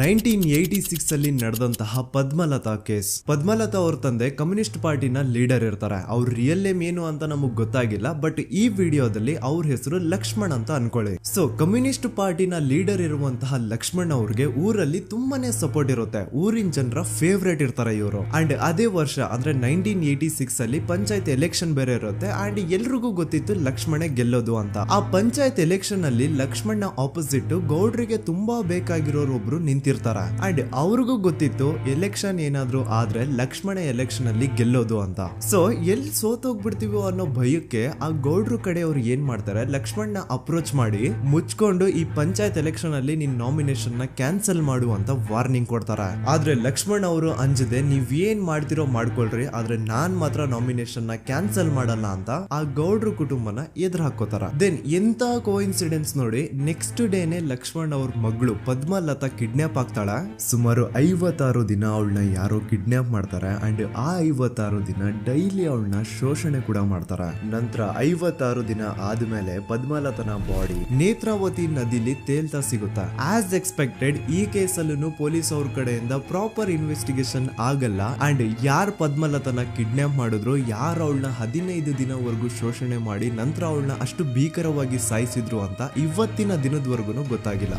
1986 ಅಲ್ಲಿ ನಡೆದಂತಹ ಪದ್ಮಲತಾ ಕೇಸ್. ಪದ್ಮಲತಾ ಅವ್ರ ತಂದೆ ಕಮ್ಯುನಿಸ್ಟ್ ಪಾರ್ಟಿನ ಲೀಡರ್ ಇರ್ತಾರೆ. ಅವ್ರ ರಿಯಲ್ ನೇಮ್ ಏನು ಅಂತ ನಮಗ್ ಗೊತ್ತಾಗಿಲ್ಲ, ಬಟ್ ಈ ವಿಡಿಯೋದಲ್ಲಿ ಅವ್ರ ಹೆಸರು ಲಕ್ಷ್ಮಣ್ ಅಂತ ಅನ್ಕೊಳ್ಳಿ. ಸೊ ಕಮ್ಯುನಿಸ್ಟ್ ಪಾರ್ಟಿನ ಲೀಡರ್ ಇರುವಂತಹ ಲಕ್ಷ್ಮಣ್ ಅವ್ರಿಗೆ ಊರಲ್ಲಿ ತುಂಬಾನೇ ಸಪೋರ್ಟ್ ಇರುತ್ತೆ, ಊರಿನ ಜನರ ಫೇವ್ರೇಟ್ ಇರ್ತಾರೆ ಇವರು. ಅಂಡ್ ಅದೇ ವರ್ಷ ಅಂದ್ರೆ 1986 ಅಲ್ಲಿ ಪಂಚಾಯತ್ ಎಲೆಕ್ಷನ್ ಬೇರೆ ಇರುತ್ತೆ ಅಂಡ್ ಎಲ್ರಿಗೂ ಗೊತ್ತಿತ್ತು ಲಕ್ಷ್ಮಣೆ ಗೆಲ್ಲೋದು ಅಂತ. ಆ ಪಂಚಾಯತ್ ಎಲೆಕ್ಷನ್ ಅಲ್ಲಿ ಲಕ್ಷ್ಮಣ್ಣ ಆಪೋಸಿಟ್ ಗೌಡ್ರಿಗೆ ತುಂಬಾ ಬೇಕಾಗಿರೋರು ಒಬ್ರು ನಿಂತಿರ್ತಾರ ಅಂಡ್ ಅವ್ರಿಗೂ ಗೊತ್ತಿತ್ತು ಎಲೆಕ್ಷನ್ ಏನಾದ್ರು ಆದ್ರೆ ಲಕ್ಷ್ಮಣ ಎಲೆಕ್ಷನ್ ಅಲ್ಲಿ ಗೆಲ್ಲೋದು ಅಂತ. ಸೊ ಎಲ್ಲಿ ಸೋತೋಗ್ಬಿಡ್ತೀವೋ ಅನ್ನೋ ಭಯಕ್ಕೆ ಆ ಗೌಡ್ರು ಕಡೆ ಅವ್ರು ಏನ್ ಮಾಡ್ತಾರೆ, ಲಕ್ಷ್ಮಣ್ಣ ಅಪ್ರೋಚ್ ಮಾಡಿ ಮುಚ್ಕೊಂಡು ಈ ಪಂಚಾಯತ್ ಎಲೆಕ್ಷನ್ ಅಲ್ಲಿ ನಿನ್ ನಾಮಿನೇಷನ್ ನ ಕ್ಯಾನ್ಸಲ್ ಮಾಡು ಅಂತ ವಾರ್ನಿಂಗ್ ಕೊಡ್ತಾರ. ಆದ್ರೆ ಲಕ್ಷ್ಮಣ್ ಅವರು ಅಂಜದೆ ನೀವ್ ಏನ್ ಮಾಡ್ತಿರೋ ಮಾಡ್ಕೊಳ್ರಿ, ಆದ್ರೆ ನಾನ್ ಮಾತ್ರ ನಾಮಿನೇಷನ್ ನ ಕ್ಯಾನ್ಸಲ್ ಮಾಡಲ್ಲ ಅಂತ ಆ ಗೌಡ್ರು ಕುಟುಂಬನ ಎದುರು ಹಾಕೋತಾರ. ದೆನ್ ಎಂತ ಕೋಇನ್ಸಿಡೆನ್ಸ್ ನೋಡಿ, ನೆಕ್ಸ್ಟ್ ಡೇನೆ ಲಕ್ಷ್ಮಣ್ ಅವ್ರ ಮಗಳು ಪದ್ಮಲತಾ ಕಿಡ್ನಾಪ್ ಆಗ್ತಾಳ. ಸುಮಾರು 56 ದಿನ ಅವಳನ್ನ ಯಾರೋ ಕಿಡ್ನಾಪ್ ಮಾಡ್ತಾರೆ ಅಂಡ್ ಆ 56 ದಿನ ಡೈಲಿ ಅವಳನ್ನ ಶೋಷಣೆ ಕೂಡ ಮಾಡ್ತಾರ. ನಂತರ 56 ದಿನ ಆದ್ಮೇಲೆ ಪದ್ಮಲತನ ಬಾಡಿ ನೇತ್ರಾವತಿ ನದಿಲಿ ತೇಲ್ತಾ ಸಿಗುತ್ತಾ. ಆಸ್ ಎಕ್ಸ್ಪೆಕ್ಟೆಡ್ ಈ ಕೇಸಲ್ಲೂ ಪೊಲೀಸ್ ಅವ್ರ ಕಡೆಯಿಂದ ಪ್ರಾಪರ್ ಇನ್ವೆಸ್ಟಿಗೇಷನ್ ಆಗಲ್ಲ ಅಂಡ್ ಯಾರ್ ಪದ್ಮಲತನ ಕಿಡ್ನಾಪ್ ಮಾಡಿದ್ರು, ಯಾರು ಅವಳನ್ನ 15 ದಿನವರೆಗೂ ಶೋಷಣೆ ಮಾಡಿ ನಂತರ ಅವಳನ್ನ ಅಷ್ಟು ಭೀಕರವಾಗಿ ಸಾಯಿಸಿದ್ರು ಅಂತ ಇವತ್ತಿನ ದಿನದವರೆಗೂ ಗೊತ್ತಾಗಿಲ್ಲ.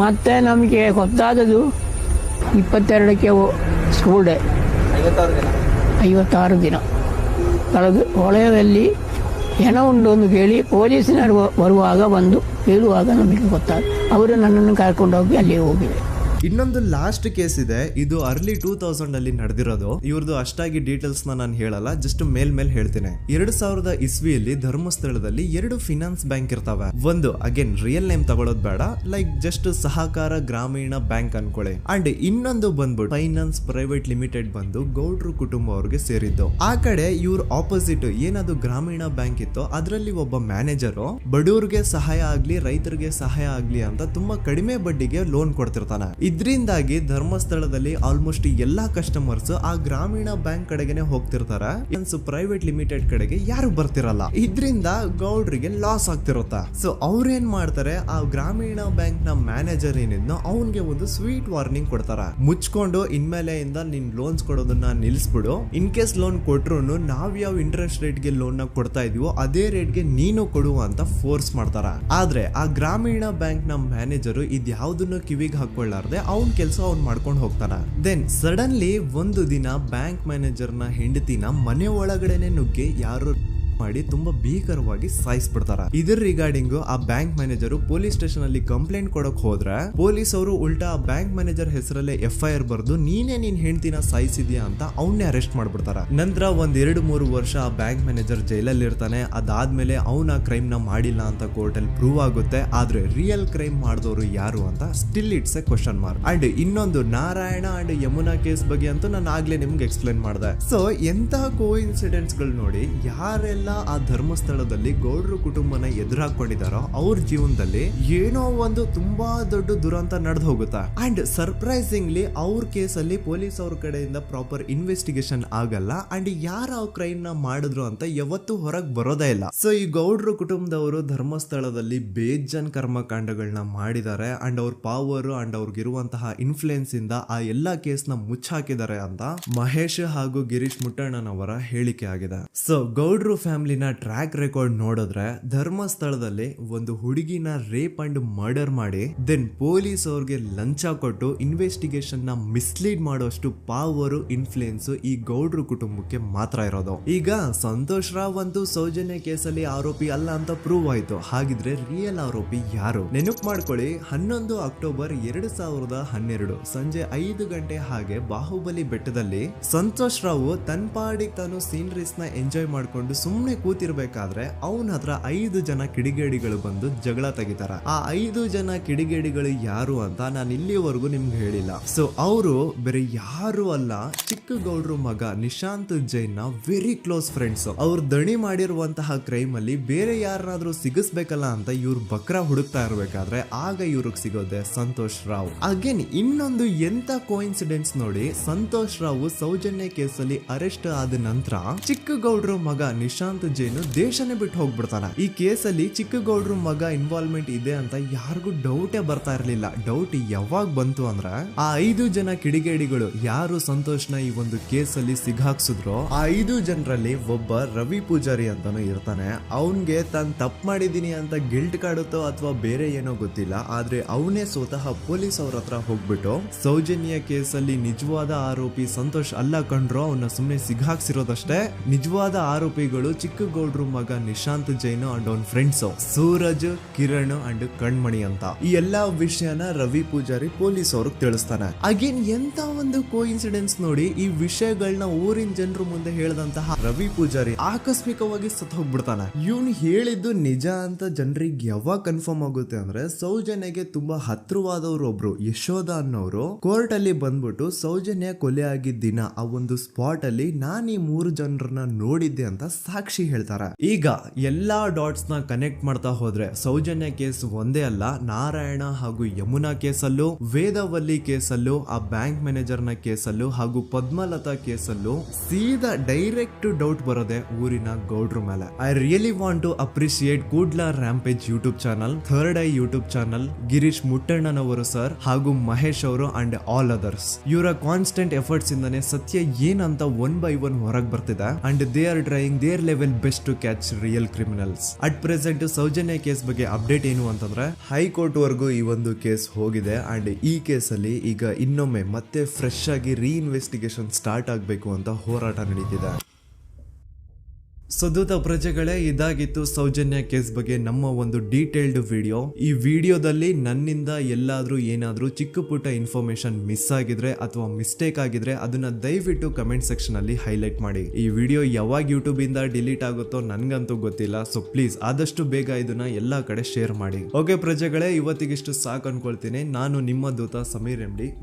ಮತ್ತೆ ನಮಗೆ ಗೊತ್ತಾದದು 22ಕ್ಕೆ ಸ್ಕೂಲ್ ಡೇ 56 ದಿನ ಕಳೆದು ಹೊಳೆಯಲ್ಲಿ ಹೆಣ ಉಂಡು ಅಂತ ಕೇಳಿ ಪೊಲೀಸಿನವರು ಬರುವಾಗ ಬಂದು ಹೇಳುವಾಗ ನಮಗೆ ಗೊತ್ತಾದ. ಅವರು ನನ್ನನ್ನು ಕರ್ಕೊಂಡು ಹೋಗಿ ಅಲ್ಲಿ ಹೋಗಿವೆ. ಇನ್ನೊಂದು ಲಾಸ್ಟ್ ಕೇಸ್ ಇದೆ, ಇದು ಅರ್ಲಿ 2000 ಅಲ್ಲಿ ನಡೆದಿರೋದು. ಇವ್ರದ್ದು ಅಷ್ಟಾಗಿ ಡೀಟೇಲ್ಸ್ ನಾನು ಹೇಳಲ್ಲ, ಜಸ್ಟ್ ಮೇಲ್ ಹೇಳ್ತೀನಿ. 2000 ಇಸ್ವಿಯಲ್ಲಿ ಧರ್ಮಸ್ಥಳದಲ್ಲಿ 2 ಫಿನಾನ್ಸ್ ಬ್ಯಾಂಕ್ ಇರ್ತಾವೆ. ಒಂದು ಅಗೇನ್ ರಿಯಲ್ ನೇಮ್ ತಗೊಳ್ಳೋದು ಬೇಡ, ಲೈಕ್ ಜಸ್ಟ್ ಸಹಕಾರ ಗ್ರಾಮೀಣ ಬ್ಯಾಂಕ್ ಅನ್ಕೊಳ್ಳಿ. ಅಂಡ್ ಇನ್ನೊಂದು ಬಂದ್ಬಿಟ್ಟು ಫೈನಾನ್ಸ್ ಪ್ರೈವೇಟ್ ಲಿಮಿಟೆಡ್ ಬಂದು ಗೌಡ್ರು ಕುಟುಂಬ ಅವ್ರಿಗೆ ಸೇರಿದ್ದು. ಆ ಕಡೆ ಇವ್ರ ಆಪೋಸಿಟ್ ಏನದು ಗ್ರಾಮೀಣ ಬ್ಯಾಂಕ್ ಇತ್ತು, ಅದರಲ್ಲಿ ಒಬ್ಬ ಮ್ಯಾನೇಜರು ಬಡವ್ರಿಗೆ ಸಹಾಯ ಆಗ್ಲಿ ರೈತರಿಗೆ ಸಹಾಯ ಆಗ್ಲಿ ಅಂತ ತುಂಬಾ ಕಡಿಮೆ ಬಡ್ಡಿಗೆ ಲೋನ್ ಕೊಡ್ತಿರ್ತಾನೆ. ಇದರಿಂದಾಗಿ ಧರ್ಮಸ್ಥಳದಲ್ಲಿ ಆಲ್ಮೋಸ್ಟ್ ಎಲ್ಲಾ ಕಸ್ಟಮರ್ಸ್ ಆ ಗ್ರಾಮೀಣ ಬ್ಯಾಂಕ್ ಕಡೆಗೆ ಹೋಗ್ತಿರ್ತಾರೆ, ಪ್ರೈವೇಟ್ ಲಿಮಿಟೆಡ್ ಕಡೆಗೆ ಯಾರು ಬರ್ತಿರಲ್ಲ. ಇದರಿಂದ ಗೌಡ್ರಿಗೆ ಲಾಸ್ ಆಗ್ತಿರುತ್ತ. ಸೊ ಅವ್ರೇನ್ ಮಾಡ್ತಾರೆ, ಆ ಗ್ರಾಮೀಣ ಬ್ಯಾಂಕ್ ನ ಮ್ಯಾನೇಜರ್ ಏನಿದ್ನೋ ಅವನ್ಗೆ ಒಂದು ಸ್ವೀಟ್ ವಾರ್ನಿಂಗ್ ಕೊಡ್ತಾರ. ಮುಚ್ಕೊಂಡು ಇನ್ಮೇಲೆಯಿಂದ ನಿನ್ ಲೋನ್ಸ್ ಕೊಡೋದನ್ನ ನಿಲ್ಸ್ಬಿಡು. ಇನ್ ಕೇಸ್ ಲೋನ್ ಕೊಟ್ರು ನಾವ್ ಯಾವ ಇಂಟ್ರೆಸ್ಟ್ ರೇಟ್ ಗೆ ಲೋನ್ ನ ಕೊಡ್ತಾ ಇದೀವೋ ಅದೇ ರೇಟ್ ಗೆ ನೀನು ಕೊಡುವ ಅಂತ ಫೋರ್ಸ್ ಮಾಡ್ತಾರ. ಆದ್ರೆ ಆ ಗ್ರಾಮೀಣ ಬ್ಯಾಂಕ್ ನ ಮ್ಯಾನೇಜರ್ ಇದ್ಯಾವುದನ್ನು ಕಿವಿಗೆ ಹಾಕೊಳ್ಳಾರ್ದೆ ಅವನ್ ಕೆಲಸ ಅವ್ನ್ ಮಾಡ್ಕೊಂಡು ಹೋಗ್ತಾನ. ದೆನ್ ಸಡನ್ಲಿ ಒಂದು ದಿನ ಬ್ಯಾಂಕ್ ಮ್ಯಾನೇಜರ್ ನ ಹೆಂಡತಿನ ಮನೆ ಒಳಗಡೆನೆ ನುಗ್ಗಿ ಯಾರು ಮಾಡಿ ತುಂಬಾ ಭೀಕರವಾಗಿ ಸಾಯಿಸ್ಬಿಡ್ತಾರ. ಇದ್ರ ರಿಗಾರ್ಡಿಂಗ್ ಆ ಬ್ಯಾಂಕ್ ಮ್ಯಾನೇಜರ್ ಪೊಲೀಸ್ ಸ್ಟೇಷನ್ ಅಲ್ಲಿ ಕಂಪ್ಲೇಂಟ್ ಕೊಡಕ್ ಹೋದ್ರೆ ಪೊಲೀಸ್ ಅವರು ಉಲ್ಟಾ ಆ ಬ್ಯಾಂಕ್ ಮ್ಯಾನೇಜರ್ ಹೆಸರಲ್ಲೇ FIR ಬರ್ದು ನೀನೇ ನಿನ್ ಹೆಂಡತಿನ ಸಾಯಿಸಿದ್ಯಾ ಅಂತ ಅವನ್ನೇ ಅರೆಸ್ಟ್ ಮಾಡ್ಬಿಡ್ತಾರ. ನಂತರ 1-2-3 ವರ್ಷ ಆ ಬ್ಯಾಂಕ್ ಮ್ಯಾನೇಜರ್ ಜೈಲಲ್ಲಿ ಇರ್ತಾನೆ. ಅದಾದ್ಮೇಲೆ ಅವನ ಕ್ರೈಮ್ ನ ಮಾಡಿಲ್ಲ ಅಂತ ಕೋರ್ಟ್ ಅಲ್ಲಿ ಪ್ರೂವ್ ಆಗುತ್ತೆ. ಆದ್ರೆ ರಿಯಲ್ ಕ್ರೈಮ್ ಮಾಡಿದವರು ಯಾರು ಅಂತ still it's A question mark. And ಇನ್ನೊಂದು ನಾರಾಯಣ ಅಂಡ್ ಯಮುನಾ ಕೇಸ್ ಬಗ್ಗೆ ಅಂತೂ ನಾನು ಆಗ್ಲೇ ನಿಮ್ಗೆ ಎಕ್ಸ್ಪ್ಲೇನ್ ಮಾಡಿದೆ. ಸೊ ಎಂತಹ ಕೋ ಇನ್ಸಿಡೆಂಟ್ಸ್ ಗಳು ನೋಡಿ, ಯಾರೆಲ್ಲ ಆ ಧರ್ಮಸ್ಥಳದಲ್ಲಿ ಗೌಡ್ರು ಕುಟುಂಬನ ಎದುರಾಕೊಂಡಿದಾರೋ ಅವ್ರ ಜೀವನದಲ್ಲಿ ಏನೋ ಒಂದು ತುಂಬಾ ದೊಡ್ಡ ದುರಂತ ನಡೆದು ಹೋಗುತ್ತಾ. ಅಂಡ್ ಸರ್ಪ್ರೈಸಿಂಗ್ಲಿ ಅವ್ರ ಕೇಸಲ್ಲಿ ಪೊಲೀಸ್ ಅವ್ರ ಕಡೆಯಿಂದ ಪ್ರಾಪರ್ ಇನ್ವೆಸ್ಟಿಗೇಷನ್ ಆಗಲ್ಲ. ಅಂಡ್ ಯಾರ ಕ್ರೈಮ್ ನ ಮಾಡಿದ್ರು ಅಂತ ಯಾವತ್ತೂ ಹೊರಗ್ ಬರೋದೇ ಇಲ್ಲ. ಸೊ ಈ ಗೌಡ್ರು ಕುಟುಂಬದವರು ಧರ್ಮಸ್ಥಳದಲ್ಲಿ ಬೇಜನ್ ಕರ್ಮಕಾಂಡಗಳನ್ನ ಮಾಡಿದ್ದಾರೆ. ಅಂಡ್ ಅವ್ರ ಪವರ್ ಅಂಡ್ ಅವ್ರಿಗಿರುವಂತಹ ಇನ್ಫ್ಲೂಯೆನ್ಸ್ ಇಂದ ಆ ಎಲ್ಲಾ ಕೇಸ್ ನ ಮುಚ್ಚಾಕಿದ್ದಾರೆ ಅಂತ ಮಹೇಶ್ ಹಾಗೂ ಗಿರೀಶ್ ಮುಟ್ಟಣ್ಣನವರ ಹೇಳಿಕೆ ಆಗಿದೆ. ಸೊ ಗೌಡ್ರು ಫ್ಯಾಮಿಲಿನ ಟ್ರ್ಯಾಕ್ ರೆಕಾರ್ಡ್ ನೋಡಿದ್ರೆ ಧರ್ಮಸ್ಥಳದಲ್ಲಿ ಒಂದು ಹುಡುಗಿನ ರೇಪ್ ಅಂಡ್ ಮರ್ಡರ್ ಮಾಡಿ ದೆನ್ ಪೊಲೀಸ್ ಅವ್ರಿಗೆ ಲಂಚ ಕೊಟ್ಟು ಇನ್ವೆಸ್ಟಿಗೇಷನ್ ನ ಮಿಸ್ಲೀಡ್ ಮಾಡೋಷ್ಟು ಪವರ್ ಇನ್ಫ್ಲೂಯೆನ್ಸ್ ಈ ಗೌಡ್ರು ಕುಟುಂಬಕ್ಕೆ ಮಾತ್ರ ಇರೋದು. ಈಗ ಸಂತೋಷ್ ರಾವ್ ಅಂತೂ ಸೌಜನ್ಯ ಕೇಸಲ್ಲಿ ಆರೋಪಿ ಅಲ್ಲ ಅಂತ ಪ್ರೂವ್ ಆಯ್ತು. ಹಾಗಿದ್ರೆ ರಿಯಲ್ ಆರೋಪಿ ಯಾರು? ನೆನಪು ಮಾಡ್ಕೊಳ್ಳಿ, 11 ಅಕ್ಟೋಬರ್ 2012 ಸಂಜೆ 5 ಗಂಟೆ ಹಾಗೆ ಬಾಹುಬಲಿ ಬೆಟ್ಟದಲ್ಲಿ ಸಂತೋಷ್ ರಾವ್ ತನ್ನ ಪಾಡಿಗೆ ತಾನು ಸೀನರೀಸ್ ನ ಎಂಜಾಯ್ ಮಾಡ್ಕೊಂಡು ಸುಮ್ನೆ ಕೂತಿರ್ಬೇಕಾದ್ರೆ ಅವನ ಹತ್ರ 5 ಜನ ಕಿಡಿಗೇಡಿಗಳು ಬಂದು ಜಗಳ ತೆಗಿತಾರ. ಆ 5 ಜನ ಕಿಡಿಗೇಡಿಗಳು ಯಾರು ಅಂತ ನಾನು ಇಲ್ಲಿವರೆಗೂ ನಿಮ್ಗೆ ಹೇಳಿಲ್ಲ. ಸೊ ಅವರು ಬೇರೆ ಯಾರು ಅಲ್ಲ, ಚಿಕ್ಕ ಗೌಡ್ರು ಮಗ ನಿಶಾಂತ್ ಜೈನ್ ನ ವೆರಿ ಕ್ಲೋಸ್ ಫ್ರೆಂಡ್ಸ್. ಅವ್ರು ದಣಿ ಮಾಡಿರುವಂತಹ ಕ್ರೈಮ್ ಅಲ್ಲಿ ಬೇರೆ ಯಾರನ್ನಾದ್ರೂ ಸಿಗಿಸ್ಬೇಕಲ್ಲ ಅಂತ ಇವ್ರು ಬಕ್ರ ಹುಡುಕ್ತಾ ಇರ್ಬೇಕಾದ್ರೆ ಆಗ ಇವ್ರಿಗೆ ಸಿಗೋದೆ ಸಂತೋಷ್ ರಾವ್. ಅಗೇನ್ ಇನ್ನೊಂದು ಎಂತ ಕೋಇನ್ಸಿಡೆನ್ಸ್ ನೋಡಿ, ಸಂತೋಷ್ ರಾವ್ ಸೌಜನ್ಯ ಕೇಸಲ್ಲಿ ಅರೆಸ್ಟ್ ಆದ ನಂತರ ಚಿಕ್ಕ ಗೌಡ್ರು ಮಗ ನಿಶಾಂತ್ ಜೈನ್ ದೇಶನೇ ಬಿಟ್ಟು ಹೋಗ್ಬಿಡ್ತಾನ. ಈ ಕೇಸಲ್ಲಿ ಚಿಕ್ಕ ಗೌಡ್ರು ಮಗ ಇನ್ವಾಲ್ವ್ಮೆಂಟ್ ಇದೆ ಅಂತ ಯಾರಿಗೂ ಡೌಟೇ ಬರ್ತಾ ಇರ್ಲಿಲ್ಲ. ಡೌಟ್ ಯಾವಾಗ ಬಂತು ಅಂದ್ರೆ ಆ 5 ಜನ ಕಿಡಿಗೇಡಿಗಳು ಯಾರು ಸಂತೋಷ್ನ ಈ ಒಂದು ಕೇಸಲ್ಲಿ ಸಿಗಾಕ್ಸಿದ್ರು ಆ 5 ಜನರಲ್ಲಿ ಒಬ್ಬ ರವಿ ಪೂಜಾರಿ ಅಂತಾನು ಇರ್ತಾನೆ. ಅವನ್ಗೆ ತಾನು ತಪ್ಪು ಮಾಡಿದೀನಿ ಅಂತ ಗಿಲ್ಟ್ ಕಾಡುತ್ತೋ ಅಥವಾ ಬೇರೆ ಏನೋ ಗೊತ್ತಿಲ್ಲ, ಆದ್ರೆ ಅವನೇ ಸ್ವತಃ ಪೊಲೀಸ್ ಅವ್ರ ಹತ್ರ ಹೋಗ್ಬಿಟ್ಟು ಸೌಜನ್ಯ ಕೇಸಲ್ಲಿ ನಿಜವಾದ ಆರೋಪಿ ಸಂತೋಷ್ ಅಲ್ಲ ಕಂಡ್ರು, ಅವನ್ನ ಸುಮ್ನೆ ಸಿಗಾಕ್ಸಿರೋದಷ್ಟೇ, ನಿಜವಾದ ಆರೋಪಿಗಳು ಚಿಕ್ಕ ಗೌಡ್ರು ಮಗ ನಿಶಾಂತ್ ಜೈನ್ ಅಂಡ್ ಅವನ್ ಫ್ರೆಂಡ್ಸ್ ಸೂರಜ್, ಕಿರಣ್ ಅಂಡ್ ಕಣ್ಮಣಿ ಅಂತ. ಈ ಎಲ್ಲಾ ವಿಷಯನ ರವಿ ಪೂಜಾರಿ ಪೊಲೀಸ್ ಅವ್ರಿಗೆ ತಿಳಿಸ್ತಾನೆ. ಅಗೇನ್ ಎಂತ ಒಂದು ಕೋಇನ್ಸಿಡೆನ್ಸ್ ನೋಡಿ, ಈ ವಿಷಯಗಳನ್ನ ಊರಿನ ಜನರು ಮುಂದೆ ಹೇಳಿದಂತಹ ರವಿ ಪೂಜಾರಿ ಆಕಸ್ಮಿಕವಾಗಿ ಸತ್ತು ಹೋಗ್ಬಿಡ್ತಾನೆ. ಇವನು ಹೇಳಿದ್ದು ನಿಜ ಅಂತ ಜನರಿಗೆ ಯಾವಾಗ ಕನ್ಫರ್ಮ್ ಆಗುತ್ತೆ ಅಂದ್ರೆ ಸೌಜನ್ಯಗೆ ತುಂಬಾ ಹತ್ರವಾದವ್ರು ಒಬ್ರು ಯಶೋಧ ಅನ್ನೋರು ಕೋರ್ಟ್ ಅಲ್ಲಿ ಬಂದ್ಬಿಟ್ಟು ಸೌಜನ್ಯ ಕೊಲೆ ಆಗಿದ್ದ ದಿನ ಆ ಒಂದು ಸ್ಪಾಟ್ ಅಲ್ಲಿ ನಾನು ಈ 3 ಜನರನ್ನ ನೋಡಿದ್ದೆ ಅಂತ ಸಾಕ್ಷಿ ಹೇಳ್ತಾರೆ. ಈಗ ಎಲ್ಲಾ ಡಾಟ್ಸ್ ನ ಕನೆಕ್ಟ್ ಮಾಡ್ತಾ ಹೋದ್ರೆ ಸೌಜನ್ಯ ಕೇಸ್ ಒಂದೇ ಅಲ್ಲ, ನಾರಾಯಣ ಹಾಗೂ ಯಮುನಾ ಕೇಸಲ್ಲೂ, ವೇದವಲ್ಲಿ ಕೇಸಲ್ಲೂ, ಆ ಬ್ಯಾಂಕ್ ಮ್ಯಾನೇಜರ್ ನ ಕೇಸಲ್ಲೂ ಹಾಗೂ ಪದ್ಮಲತಾ ಕೇಸಲ್ಲೂ ಸೀದಾ ಡೈರೆಕ್ಟ್ ಡೌಟ್ ಬರೋದೆ ಊರಿನ ಗೌಡ್ರ ಮೇಲೆ. I really want to appreciate Kudla rampage YouTube channel, third eye YouTube channel, Girish ಮುಟ್ಟಣ್ಣನವರು ಸರ್ ಹಾಗೂ ಮಹೇಶ್ ಅವರು ಅಂಡ್ ಆಲ್ ಅದರ್ಸ್. ಇವರ ಕಾನ್ಸ್ಟೆಂಟ್ ಎಫರ್ಟ್ಸ್ ಇಂದಾನೆ ಸತ್ಯ ಏನಂತ 1 by 1 ಹೊರಗೆ ಬರ್ತಿದೆ and they are trying their level best to catch real criminals. At present Sowjanya case ಬಗ್ಗೆ ಅಪ್ಡೇಟ್ ಏನು ಅಂತಂದ್ರೆ ಹೈಕೋರ್ಟ್ ವರೆಗೂ ಈ ಒಂದು ಕೇಸ್ ಹೋಗಿದೆ ಅಂಡ್ ಈ ಕೇಸಲ್ಲಿ ಈಗ ಇನ್ನೊಮ್ಮೆ ಮತ್ತೆ ಫ್ರೆಶ್ ಆಗಿ ರೀಇನ್ವೆಸ್ಟಿಗೇಷನ್ ಸ್ಟಾರ್ಟ್ ಆಗಬೇಕು ಅಂತ ಹೋರಾಟ ನಡೀತಿದೆ. ಸುದೂತ ಪ್ರಜೆಗಳೇ, ಇದಾಗಿತ್ತು ಸೌಜನ್ಯ ಕೇಸ್ ಬಗ್ಗೆ ನಮ್ಮ ಒಂದು ಡೀಟೇಲ್ಡ್ ವಿಡಿಯೋ. ಈ ವಿಡಿಯೋದಲ್ಲಿ ನನ್ನಿಂದ ಎಲ್ಲಾದ್ರೂ ಏನಾದ್ರೂ ಚಿಕ್ಕ ಪುಟ್ಟ ಇನ್ಫಾರ್ಮೇಶನ್ ಮಿಸ್ ಆಗಿದ್ರೆ ಅಥವಾ ಮಿಸ್ಟೇಕ್ ಆಗಿದ್ರೆ ಅದನ್ನ ದಯವಿಟ್ಟು ಕಮೆಂಟ್ ಸೆಕ್ಷನ್ ಅಲ್ಲಿ ಹೈಲೈಟ್ ಮಾಡಿ. ಈ ವಿಡಿಯೋ ಯಾವಾಗ ಯೂಟ್ಯೂಬ್ ಇಂದ ಡಿಲೀಟ್ ಆಗುತ್ತೋ ನನ್ಗಂತೂ ಗೊತ್ತಿಲ್ಲ. ಸೊ ಪ್ಲೀಸ್ ಆದಷ್ಟು ಬೇಗ ಇದನ್ನ ಎಲ್ಲಾ ಕಡೆ ಶೇರ್ ಮಾಡಿ. ಓಕೆ ಪ್ರಜೆಗಳೇ, ಇವತ್ತಿಗಿಷ್ಟು ಸಾಕು ಅನ್ಕೊಳ್ತೀನಿ. ನಾನು ನಿಮ್ಮ ದೂತ ಸಮೀರ್ MD.